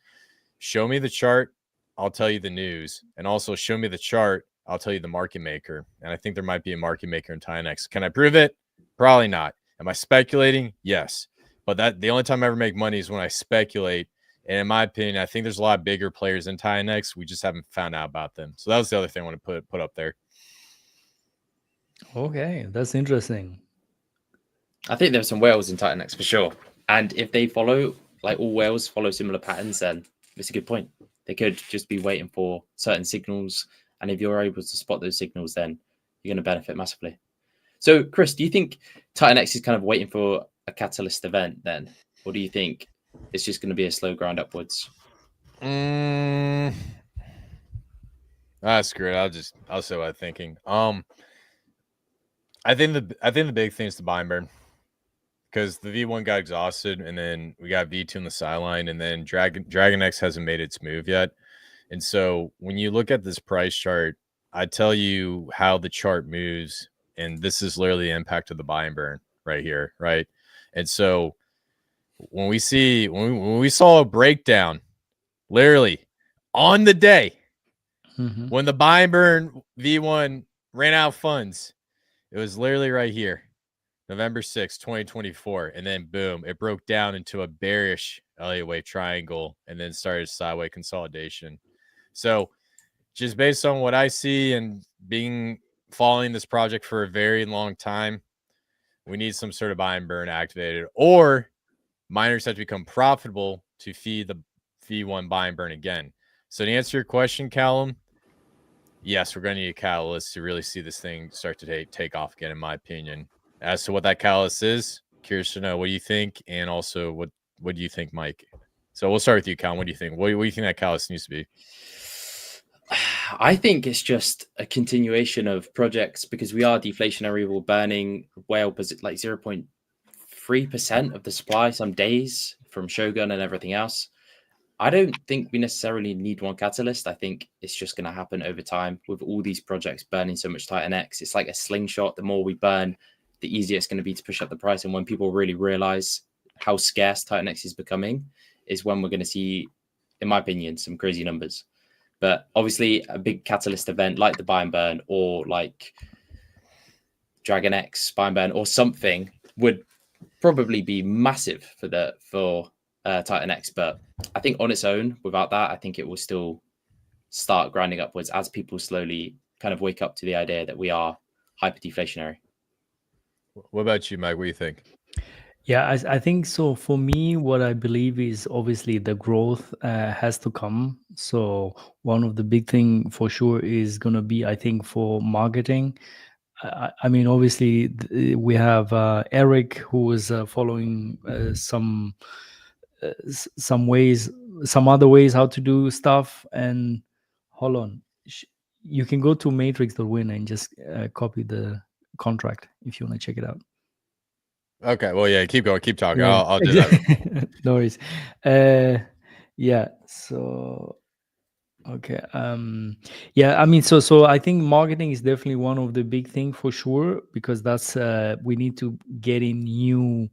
show me the chart, I'll tell you the news, and also show me the chart, I'll tell you the market maker. And I think there might be a market maker in TINX. Can I prove it? Probably not. Am I speculating? Yes. But that the only time I ever make money is when I speculate. And in my opinion, I think there's a lot of bigger players in TINX. We just haven't found out about them. So that was the other thing I want to put up there. Okay, that's interesting. I think there's some whales in Titanex for sure. And if they follow, like all whales follow similar patterns, then it's a good point. They could just be waiting for certain signals. And if you're able to spot those signals, then you're going to benefit massively. So, Chris, do you think Titanex is kind of waiting for a catalyst event then? Or do you think it's just going to be a slow grind upwards? Screw it. I'll say what I'm thinking. I think the big thing is the buy and burn, because the V1 got exhausted, and then we got V2 in the sideline, and then Dragon X hasn't made its move yet. And so when you look at this price chart, I tell you how the chart moves, and this is literally the impact of the buy and burn right here, right? And so when we saw a breakdown, literally on the day when the buy and burn V1 ran out of funds, it was literally right here, November 6th, 2024. And then boom, it broke down into a bearish Elliott wave triangle and then started sideways consolidation. So just based on what I see and following this project for a very long time, we need some sort of buy and burn activated, or miners have to become profitable to feed the V1 buy and burn again. So to answer your question, Callum, yes, we're going to need a catalyst to really see this thing start to take off again, in my opinion. As to what that catalyst is, curious to know what do you think, and also what do you think, Mike? So we'll start with you, Callum. What do you think? What do you think that catalyst needs to be? I think it's just a continuation of projects, because we are deflationary. We're burning whale like 0.3% of the supply some days from Shogun and everything else. I don't think we necessarily need one catalyst. I think it's just going to happen over time with all these projects burning so much Titanex. It's like a slingshot. The more we burn, the easier it's going to be to push up the price. And when people really realize how scarce Titanex is becoming, is when we're going to see, in my opinion, some crazy numbers. But obviously, a big catalyst event like the buy and burn, or like Dragon X buy and burn, or something would probably be massive for Titanex. But I think on its own, without that, I think it will still start grinding upwards as people slowly kind of wake up to the idea that we are hyper deflationary. What about you, Mike? What do you think? Yeah, I think so. For me, what I believe is obviously the growth has to come. So one of the big thing for sure is going to be, I think, for marketing. I mean, obviously, we have Eric, who is following some ways, some other ways how to do stuff. And hold on, you can go to matrix.win and just copy the contract if you want to check it out. Okay, well, yeah, keep going, keep talking. Yeah, I'll do that. no worries. Yeah. So okay. Yeah. I mean, so I think marketing is definitely one of the big thing for sure, because that's we need to get in new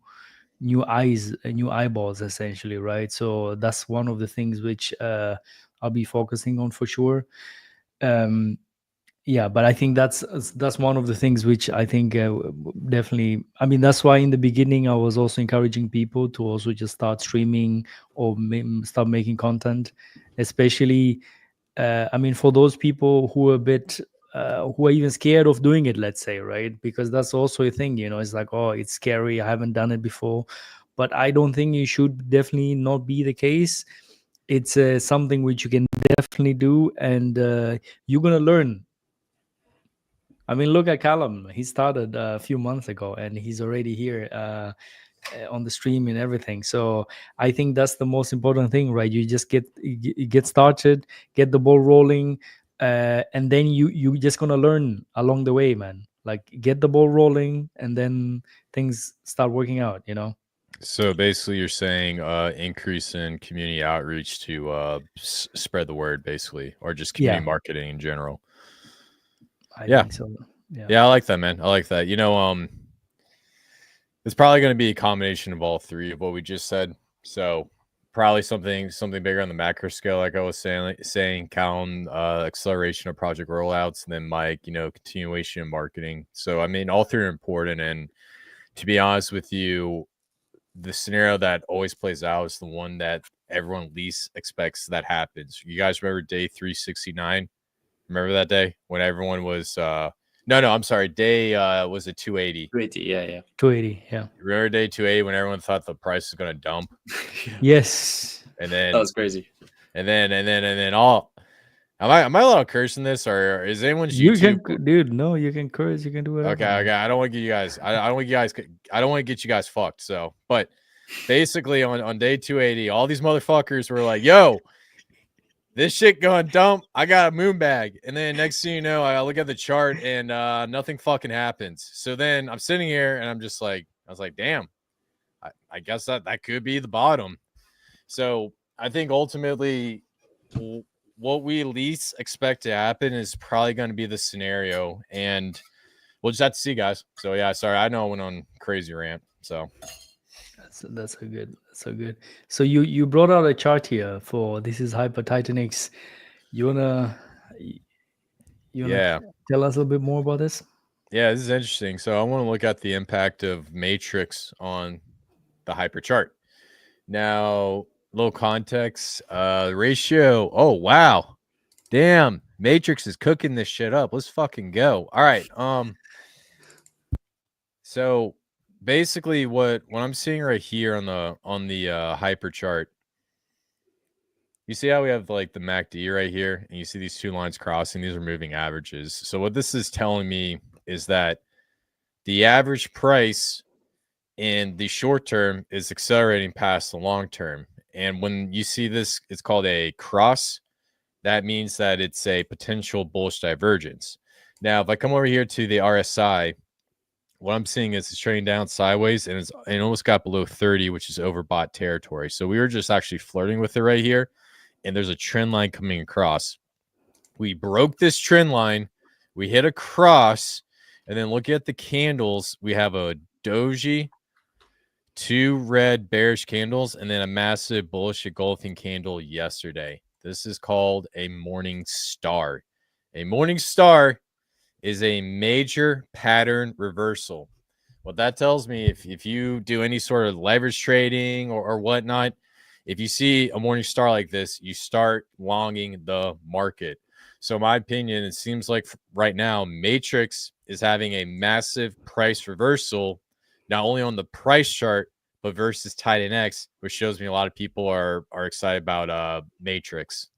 eyes, new eyeballs, essentially, right? So that's one of the things which I'll be focusing on for sure. Yeah, but I think that's one of the things which I think definitely, I mean, that's why in the beginning I was also encouraging people to also just start streaming or start making content, especially I mean, for those people who are a bit who are even scared of doing it, let's say, right? Because that's also a thing, it's like, oh, it's scary, I haven't done it before. But I don't think you should definitely not be the case. it's something which you can definitely do, and you're gonna learn. I mean, look at Callum. He started a few months ago, and he's already here on the stream and everything. So I think that's the most important thing, right? You just get started, get the ball rolling, and then you just gonna learn along the way, man. Like get the ball rolling, and then things start working out. You know. So basically, you're saying increase in community outreach to spread the word, basically, or just community Yeah, marketing in general. I Yeah, think so. Yeah. yeah, I like that, man. I like that. It's probably going to be a combination of all three of what we just said. So probably something bigger on the macro scale, like I was saying, Calum, acceleration of project rollouts, and then Mike, continuation of marketing. So I mean, all three are important. And to be honest with you, the scenario that always plays out is the one that everyone least expects that happens. You guys remember day 369? Remember that day when everyone was no, I'm sorry, day was it 280? 280, yeah. 280. Yeah. Remember day 280 when everyone thought the price was going to dump? Yes. And That then was crazy. and then all am I allowed to curse in this, or is anyone's You YouTube? can, dude. No, you can curse. You can do whatever. Okay, man. I don't want to get you guys. I don't want you guys. I don't want to get you guys fucked. So, but basically on day 280, all these motherfuckers were like, "Yo, this shit going dump. I got a moon bag." And then next thing you know, I look at the chart and nothing fucking happens. So then I'm sitting here and I'm just like, I was like, damn, I guess that could be the bottom. So I think ultimately what we least expect to happen is probably going to be the scenario. And we'll just have to see, guys. So yeah, sorry. I know I went on crazy rant. So That's so good. That's so good. So you brought out a chart here for this is Hyper Titanix. You wanna yeah. tell us a little bit more about this? Yeah, this is interesting. So I want to look at the impact of Matrix on the hyper chart. Now, little context, ratio. Oh, wow. Damn, Matrix is cooking this shit up. Let's fucking go. All right. So basically what I'm seeing right here on the hyper chart, you see how we have like the MACD right here, and you see these two lines crossing. These are moving averages. So what this is telling me is that the average price in the short term is accelerating past the long term. And when you see this, it's called a cross. That means that it's a potential bullish divergence. Now, if I come over here to the RSI, what I'm seeing is it's trading down sideways and it almost got below 30, which is overbought territory. So we were just actually flirting with it right here. And there's a trend line coming across. We broke this trend line. We hit a cross. And then look at the candles. We have a doji, two red bearish candles, and then a massive bullish engulfing candle yesterday. This is called a morning star. A morning star is a major pattern reversal. What that tells me, if you do any sort of leverage trading or whatnot, if you see a morning star like this, you start longing the market. So in my opinion, it seems like right now, Matrix is having a massive price reversal, not only on the price chart, but versus Titan X, which shows me a lot of people are excited about Matrix.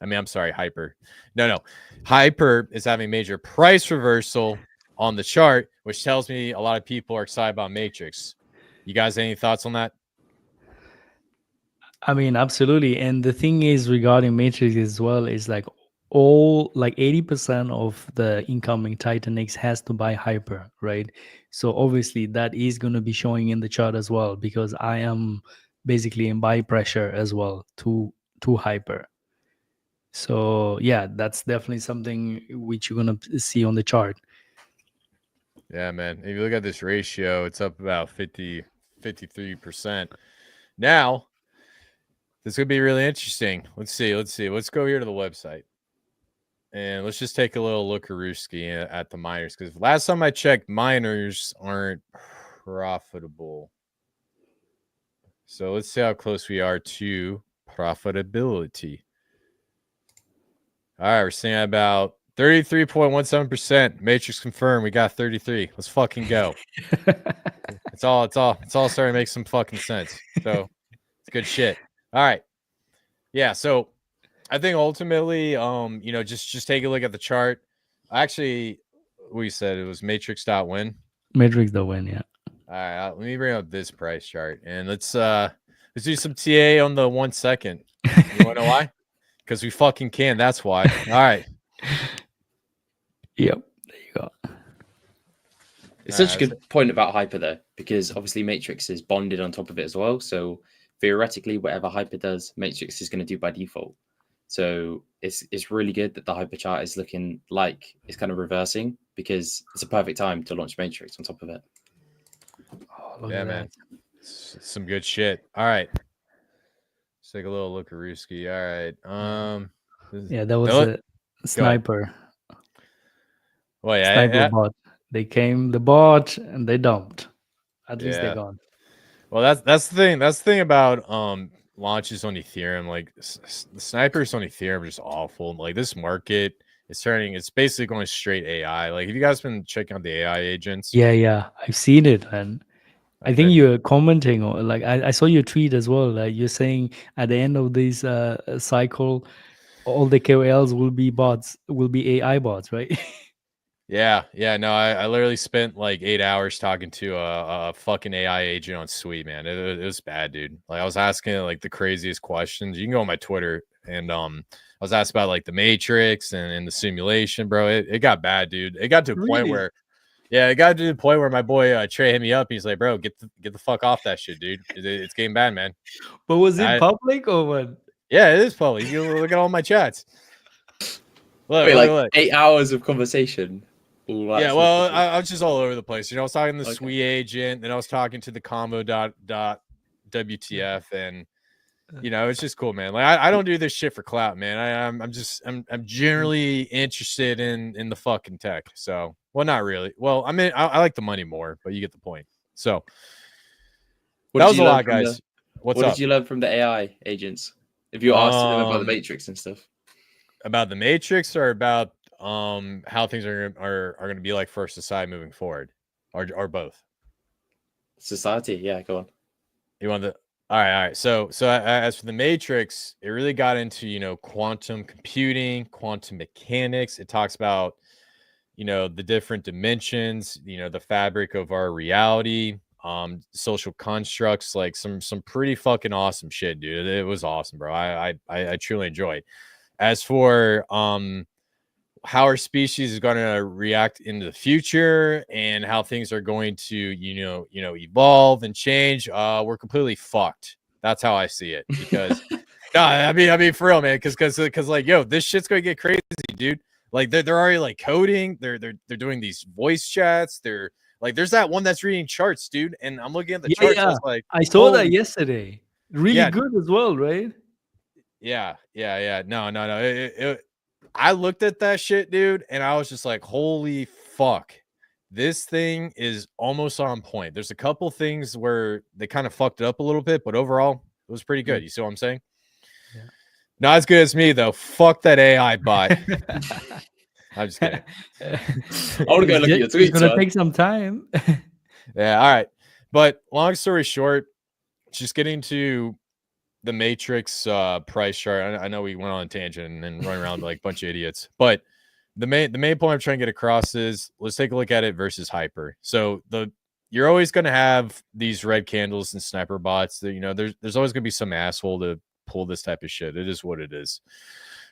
I mean, I'm sorry, Hyper. No. Hyper is having major price reversal on the chart, which tells me a lot of people are excited about Matrix. You guys, any thoughts on that? I mean, absolutely. And the thing is regarding Matrix as well is like all like 80% of the incoming Titanix has to buy Hyper, right? So obviously that is going to be showing in the chart as well because I am basically in buy pressure as well to Hyper. So yeah, that's definitely something which you're going to see on the chart. Yeah, man. If you look at this ratio, it's up about 53%. Now, this could be really interesting. Let's see. Let's go here to the website. And let's just take a little lookarooski at the miners, because last time I checked, miners aren't profitable. So let's see how close we are to profitability. All right, we're seeing about 33.17%. Matrix confirmed. We got 33. Let's fucking go. It's all starting to make some fucking sense. So it's good shit. All right. Yeah, so I think ultimately, just take a look at the chart. Actually, we said it was matrix.win. Matrix.win, yeah. All right, let me bring up this price chart and let's do some TA on the 1 second. You want to know why? Because we fucking can. That's why. All right. Yep, there you go. It's All such a right. good point about Hyper though, because obviously Matrix is bonded on top of it as well. So theoretically, whatever Hyper does, Matrix is going to do by default. So it's really good that the Hyper chart is looking like it's kind of reversing, because it's a perfect time to launch Matrix on top of it. Oh, look Yeah, at man. that. Some good shit. All right. Let's take a little look at Ruski. All right. Yeah, that was Go a ahead. sniper. Well, yeah, Sniper bot. They came the bot and they dumped. At least they're yeah. gone. Well, that's the thing. That's the thing about launches on Ethereum. Like the snipers on Ethereum are just awful. Like this market is turning. It's basically going straight AI. Like, have you guys been checking out the AI agents? Yeah, I've seen it, and I think They- you're commenting on, like, I saw your tweet as well. Like, you're saying at the end of this cycle, all the KOLs will be bots, will be AI bots, right? yeah. No, I literally spent like 8 hours talking to a fucking AI agent on Sweet, man. It was bad, dude. Like I was asking it, like the craziest questions. You can go on my Twitter and I was asked about like the Matrix and the simulation, bro. It got bad, dude. It got to a point Really? where it got to the point where my boy Trey hit me up. He's like, bro, get the fuck off that shit, dude. It's getting bad, man. But was it I, public or what? yeah, it is public. You can look at all my chats. Wait, like Look. 8 hours of conversation. All that Yeah, stuff. well, I was just all over the place. I was talking to the Okay. Sweet agent, then I was talking to the combo dot WTF, and it's just cool, man. Like I don't do this shit for clout, man. I'm generally interested in the fucking tech. So, well, not really. Well, I mean, I like the money more, but you get the point. So What that did was you a learn lot, from guys. What's What up? did you learn from the AI agents? If you asked them about the Matrix and stuff. About the Matrix or about how things are going to be like for society moving forward, or both? Society, yeah, go on. You want the all right. So as for the Matrix, it really got into quantum computing, quantum mechanics. It talks about the different dimensions, the fabric of our reality, social constructs, like some pretty fucking awesome shit, dude. It was awesome, bro. I truly enjoyed. As for how our species is going to react into the future and how things are going to evolve and change, we're completely fucked. That's how I see it. Because no, I mean for real, man. Because like, yo, this shit's gonna get crazy, dude. Like they're already like coding. They're doing these voice chats. They're like, there's that one that's reading charts, dude. And I'm looking at the charts. I Yeah. was like, I saw that holy, yesterday. Really yeah, good as well, right? yeah. No. I looked at that shit, dude, and I was just like, holy fuck. This thing is almost on point. There's a couple things where they kind of fucked it up a little bit, but overall, it was pretty good. You see what I'm saying? Yeah. Not as good as me, though. Fuck that AI bot. I'm just kidding. I want to go look at your It's tweets, gonna man. take some time. Yeah, all right. But long story short, just getting to the Matrix price chart. I know we went on a tangent and running around like a bunch of idiots, but the main point I'm trying to get across is let's take a look at it versus hyper. So you're always going to have these red candles and sniper bots that there's always going to be some asshole to pull this type of shit. It is what it is.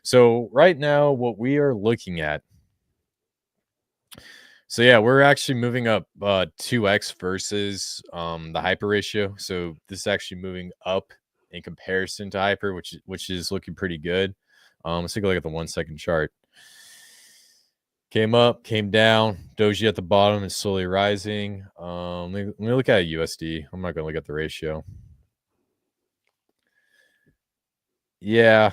So right now, what we are looking at. So yeah, we're actually moving up 2x versus the hyper ratio. So this is actually moving up in comparison to hyper, which is looking pretty good. Let's take a look at the 1 second chart. Came up, came down. Doji at the bottom is slowly rising. Let me look at USD. I'm not going to look at the ratio. Yeah,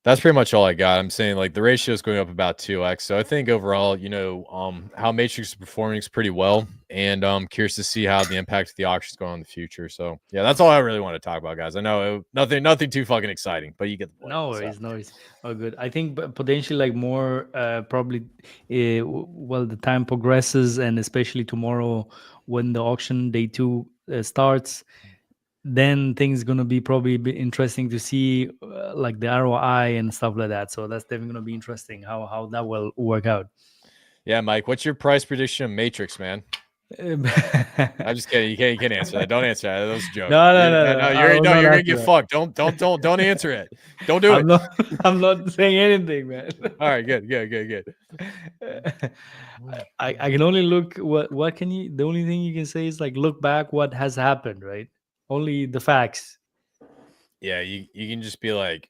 that's pretty much all I got. I'm saying like the ratio is going up about 2x. So I think overall, how Matrix is performing is pretty well. And I'm curious to see how the impact of the auction is going in the future. So yeah, that's all I really want to talk about, guys. I know nothing too fucking exciting, but you get the point. No worries, no worries. Oh, good. I think potentially like more probably well, the time progresses, and especially tomorrow when the auction day 2 starts, then things gonna be probably a bit interesting to see, like the ROI and stuff like that. So that's definitely gonna be interesting how that will work out. Yeah, Mike, what's your price prediction of Matrix, man? I'm just kidding. You can't answer that. Don't answer that. That was a joke. No, I You're will not you're gonna answer get that. fucked. Don't answer it. Don't do it. I'm not. I'm not saying anything, man. All right, good. I can only look. What can you? The only thing you can say is like look back what has happened, right? Only the facts. Yeah, you can just be like,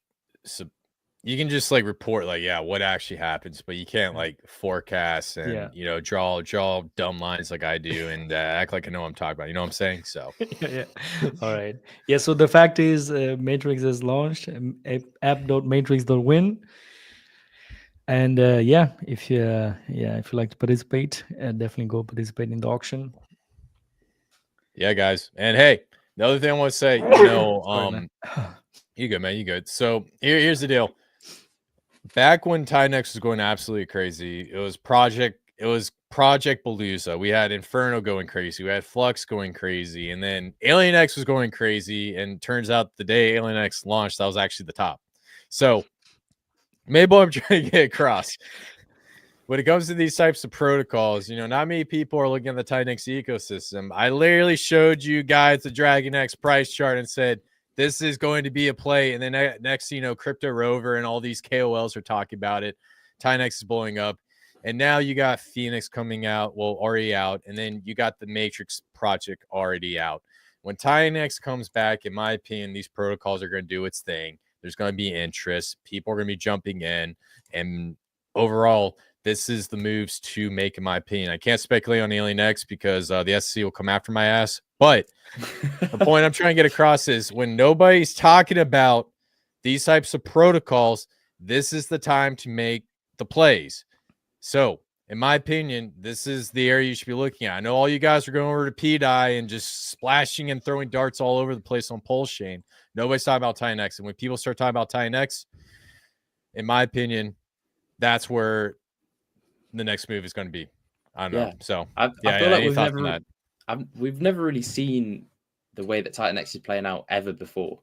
you can just like report like, yeah, what actually happens, but you can't like forecast and Yeah. you know draw dumb lines like I do and act like I know what I'm talking about. You know what I'm saying? So Yeah. All right. Yeah. So the fact is, Matrix has launched app.matrix.win, and yeah, if you if you like to participate, definitely go participate in the auction. yeah, guys. And hey, the other thing I want to say, you know, Sorry, man. you good, man. You good. So here's the deal. Back when Tinex was going absolutely crazy, it was Project Palooza. We had Inferno going crazy, we had Flux going crazy, and then Alien X was going crazy. And turns out the day Alien X launched, that was actually the top. So maybe I'm trying to get across. When it comes to these types of protocols, you know, not many people are looking at the Tinex ecosystem. I literally showed you guys the Dragon X price chart and said, this is going to be a play. And then next, you know, Crypto Rover and all these KOLs are talking about it. Tinex is blowing up. And now you got Phoenix coming out, well, already out. And then you got the Matrix project already out. When Tinex comes back, in my opinion, these protocols are going to do its thing. There's going to be interest. People are going to be jumping in. And overall, this is the moves to make, in my opinion. I can't speculate on Alien X because the SEC will come after my ass. But the point I'm trying to get across is when nobody's talking about these types of protocols, this is the time to make the plays. So, in my opinion, this is the area you should be looking at. I know all you guys are going over to PDI and just splashing and throwing darts all over the place on Pulse Chain. Nobody's talking about Tinex. And when people start talking about Tinex, in my opinion, that's where the next move is going to be. I don't know. So, I feel like we've never really seen the way that Titan X is playing out ever before.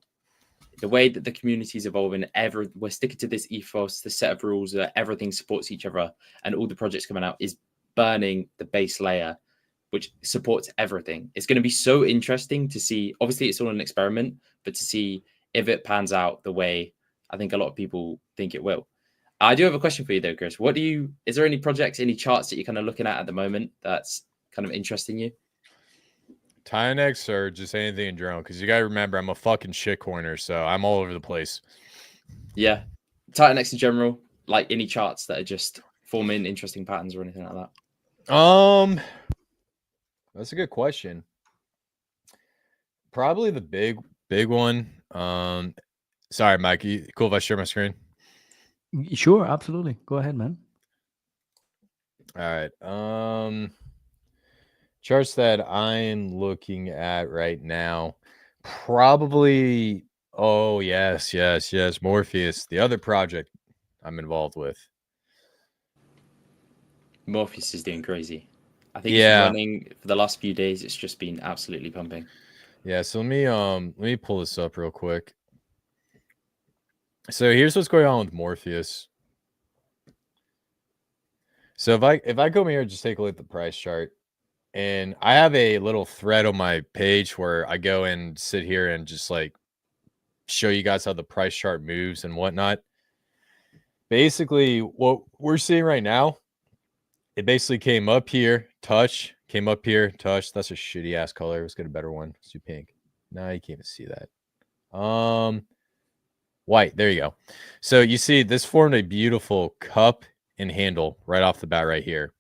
The way that the community is evolving, we're sticking to this ethos, the set of rules that everything supports each other, and all the projects coming out is burning the base layer, which supports everything. It's going to be so interesting to see. Obviously, it's all an experiment, but to see if it pans out the way I think a lot of people think it will. I do have a question for you though, Chris. Is there any projects, any charts that you're kind of looking at the moment that's kind of interesting you? Tinex or just anything in general? Because you got to remember, I'm a fucking shitcoiner, so I'm all over the place. Yeah. Titan X in general, like any charts that are just forming interesting patterns or anything like that? That's a good question. Probably the big one. Sorry, Mike. Cool if I share my screen? Sure, absolutely. Go ahead, man. All right. Charts that I'm looking at right now, probably. Oh, yes. Morpheus, the other project I'm involved with. Morpheus is doing crazy. I think it's running for the last few days. It's just been absolutely pumping. Yeah. So let me pull this up real quick. So here's what's going on with Morpheus. So if I come here and just take a look at the price chart, and I have a little thread on my page where I go and sit here and just like show you guys how the price chart moves and whatnot. Basically, what we're seeing right now, it basically came up here, touch, came up here, touch. That's a shitty ass color. Let's get a better one. Let's do pink. No, you can't even see that. White. There you go. So you see this formed a beautiful cup and handle right off the bat right here.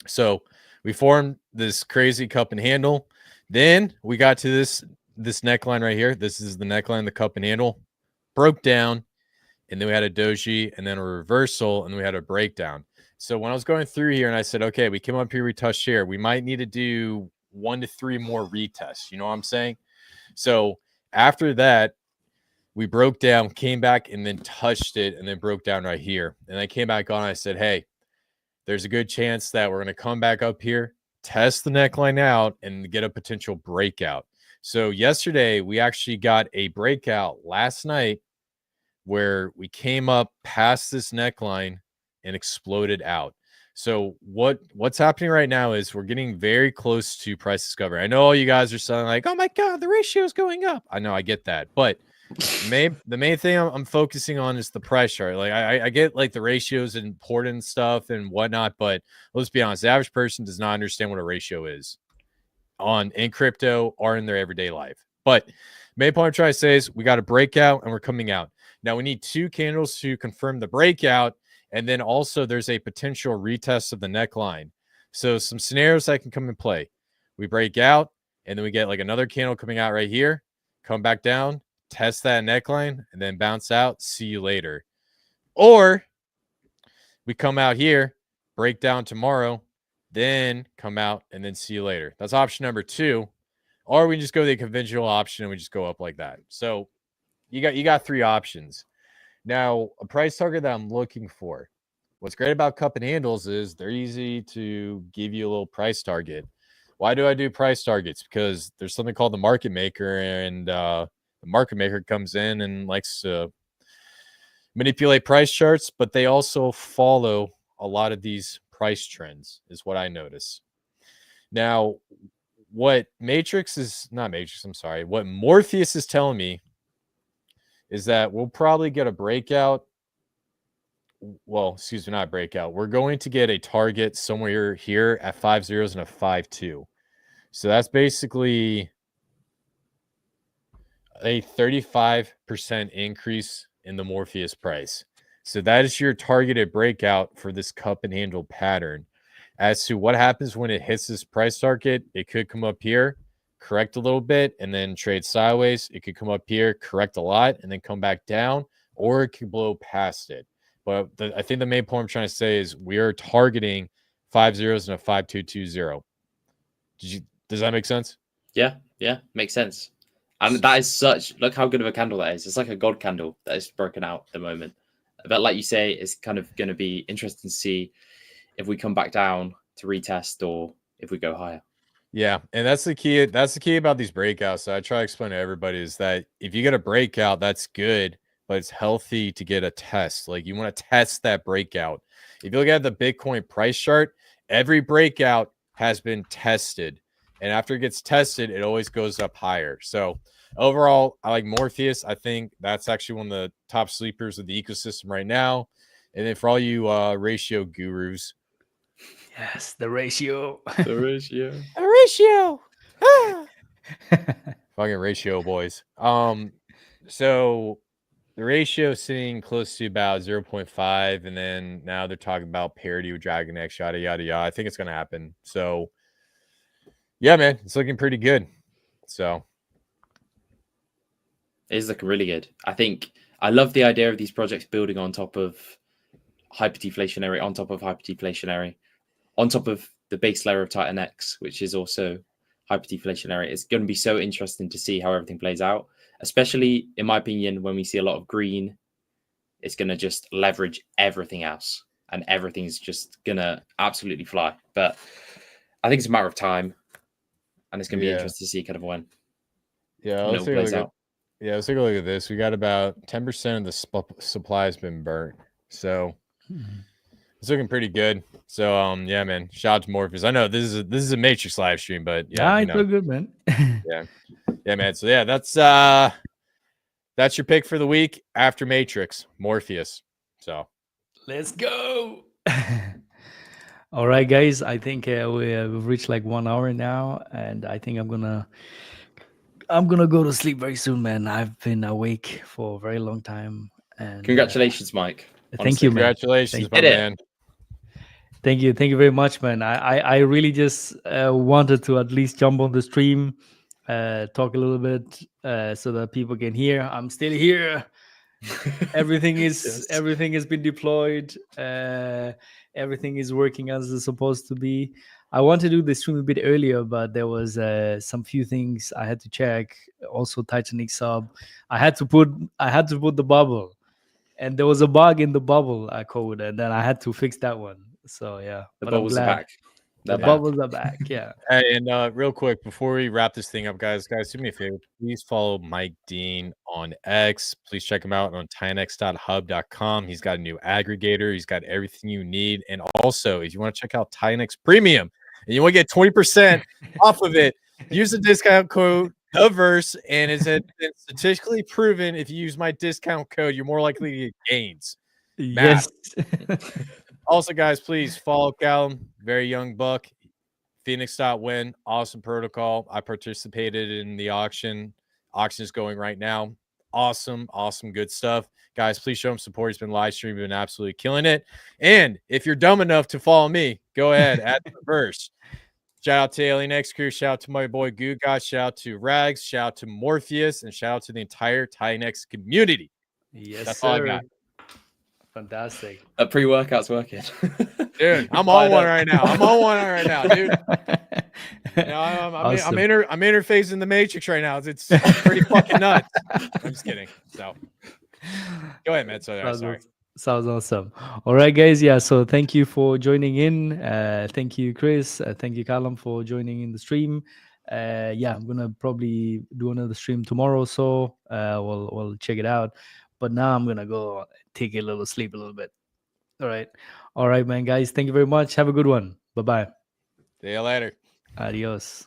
So we formed this crazy cup and handle. Then we got to this neckline right here. This is the neckline, the cup and handle. Broke down. And then we had a doji and then a reversal. And then we had a breakdown. So when I was going through here and I said, okay, we came up here, we touched here. We might need to do 1 to 3 more retests. You know what I'm saying? So after that, we broke down, came back, and then touched it, and then broke down right here. And I came back on. I said, hey, there's a good chance that we're going to come back up here, test the neckline out, and get a potential breakout. So yesterday we actually got a breakout last night where we came up past this neckline and exploded out. So what's happening right now is we're getting very close to price discovery. I know all you guys are saying like, "Oh my god, the ratio is going up." I know, I get that, but the main thing I'm focusing on is the price chart. Like I get like the ratios and important stuff and whatnot, but let's be honest, the average person does not understand what a ratio is in crypto or in their everyday life. But main point I'm trying to say is we got a breakout and we're coming out. Now we need 2 candles to confirm the breakout, and then also there's a potential retest of the neckline. So some scenarios that can come in play. We break out, and then we get like another candle coming out right here, come back down, test that neckline, and then bounce out. See you later. Or we come out here, break down tomorrow, then come out, and then see you later. That's option number 2. Or we just go the conventional option and we just go up like that. So you got 3 options. Now, a price target that I'm looking for. What's great about cup and handles is they're easy to give you a little price target. Why do I do price targets? Because there's something called the market maker, and the market maker comes in and likes to manipulate price charts, but they also follow a lot of these price trends, is what I notice. Now, what Morpheus is telling me is that we'll probably get a breakout. Well, excuse me, not breakout. We're going to get a target somewhere here at 5 zeros and a 5-2. So that's basically a 35% increase in the Morpheus price. So that is your targeted breakout for this cup and handle pattern. As to what happens when it hits this price target, it could come up here, correct a little bit, and then trade sideways. It could come up here, correct a lot, and then come back down, or it could blow past it. But I think the main point I'm trying to say is we are targeting 5 zeros and a 5220. Does that make sense? Yeah, makes sense. And that is look how good of a candle that is. It's like a god candle that is broken out at the moment. But like you say, it's kind of going to be interesting to see if we come back down to retest or if we go higher. Yeah, and that's the key. That's the key about these breakouts. So I try to explain to everybody is that if you get a breakout, that's good, but it's healthy to get a test. Like you want to test that breakout. If you look at the Bitcoin price chart, every breakout has been tested. And after it gets tested, it always goes up higher. So overall, I like Morpheus. I think that's actually one of the top sleepers of the ecosystem right now. And then for all you ratio gurus, Yes, the ratio. The ratio. a ratio. Ah! Fucking ratio boys. So the ratio is sitting close to about 0.5, and then now they're talking about parity with Dragon X, yada yada yada. I think it's gonna happen. So yeah, man, it's looking pretty good. So It's looking really good. I think I love the idea of these projects building on top of hyperdeflationary, on top of hyperdeflationary, on top of the base layer of Titan X, which is also hyperdeflationary. It's going to be so interesting to see how everything plays out, especially in my opinion, when we see a lot of green, it's going to just leverage everything else and everything's just going to absolutely fly. But I think it's a matter of time and it's going to be interesting to see kind of when let's it take plays a look out. let's take a look at this. We got about 10% of the supply has been burnt. So it's looking pretty good. So yeah, man. Shout out to Morpheus. I know this is a Matrix live stream, but yeah, it's so good, man. yeah, man. So yeah, that's your pick for the week after Matrix, Morpheus. So Let's go. All right, guys. I think we've reached like 1 hour now, and I think I'm gonna go to sleep very soon, man. I've been awake for a very long time. And Congratulations, Mike. Thank you, man. Congratulations, my you. man. Thank you very much, man. I really just wanted to at least jump on the stream, talk a little bit, so that people can hear. I'm still here. Everything is everything has been deployed. Everything is working as it's supposed to be. I want to do the stream a bit earlier, but there was some few things I had to check. Also, Titanic sub. I had to put the bubble, and there was a bug in the bubble code, and then I had to fix that one. So yeah, The but I'm bubbles are glad. back. They're The back. bubbles are back. Yeah. Hey, and real quick before we wrap this thing up, guys, do me a favor. Please follow Mike Dean on X. Please check him out on tinex.hub.com. He's got a new aggregator. He's got everything you need. And also, if you want to check out Tinex Premium and you want to get 20% off of it, use the discount code THEVERSE. And it's statistically proven if you use my discount code, you're more likely to get gains. Yes. Also, guys, please follow Callum, very young buck. Phoenix.win, awesome protocol. I participated in the auction. Auction is going right now. Awesome, good stuff. Guys, please show him support. He's been live streaming, been absolutely killing it. And if you're dumb enough to follow me, go ahead at the verse. Shout out to Alien X Crew. Shout out to my boy Guga. Shout out to Rags. Shout out to Morpheus. And shout out to the entire Tinex community. Yes, That's sir. all I got. Fantastic. A pre-workout's working. Dude, I'm on one right now. Dude. You know, I'm Awesome. interfacing the Matrix right now. It's pretty fucking nuts. I'm just kidding. So go ahead, man. Sorry. Sounds awesome. All right, guys. Yeah. So thank you for joining in. Thank you, Chris. Thank you, Callum, for joining in the stream. Yeah, I'm gonna probably do another stream tomorrow. So we'll check it out. But now I'm gonna go take a little sleep a little bit. All right, man, guys. Thank you very much. Have a good one. Bye bye. See you later. Adios.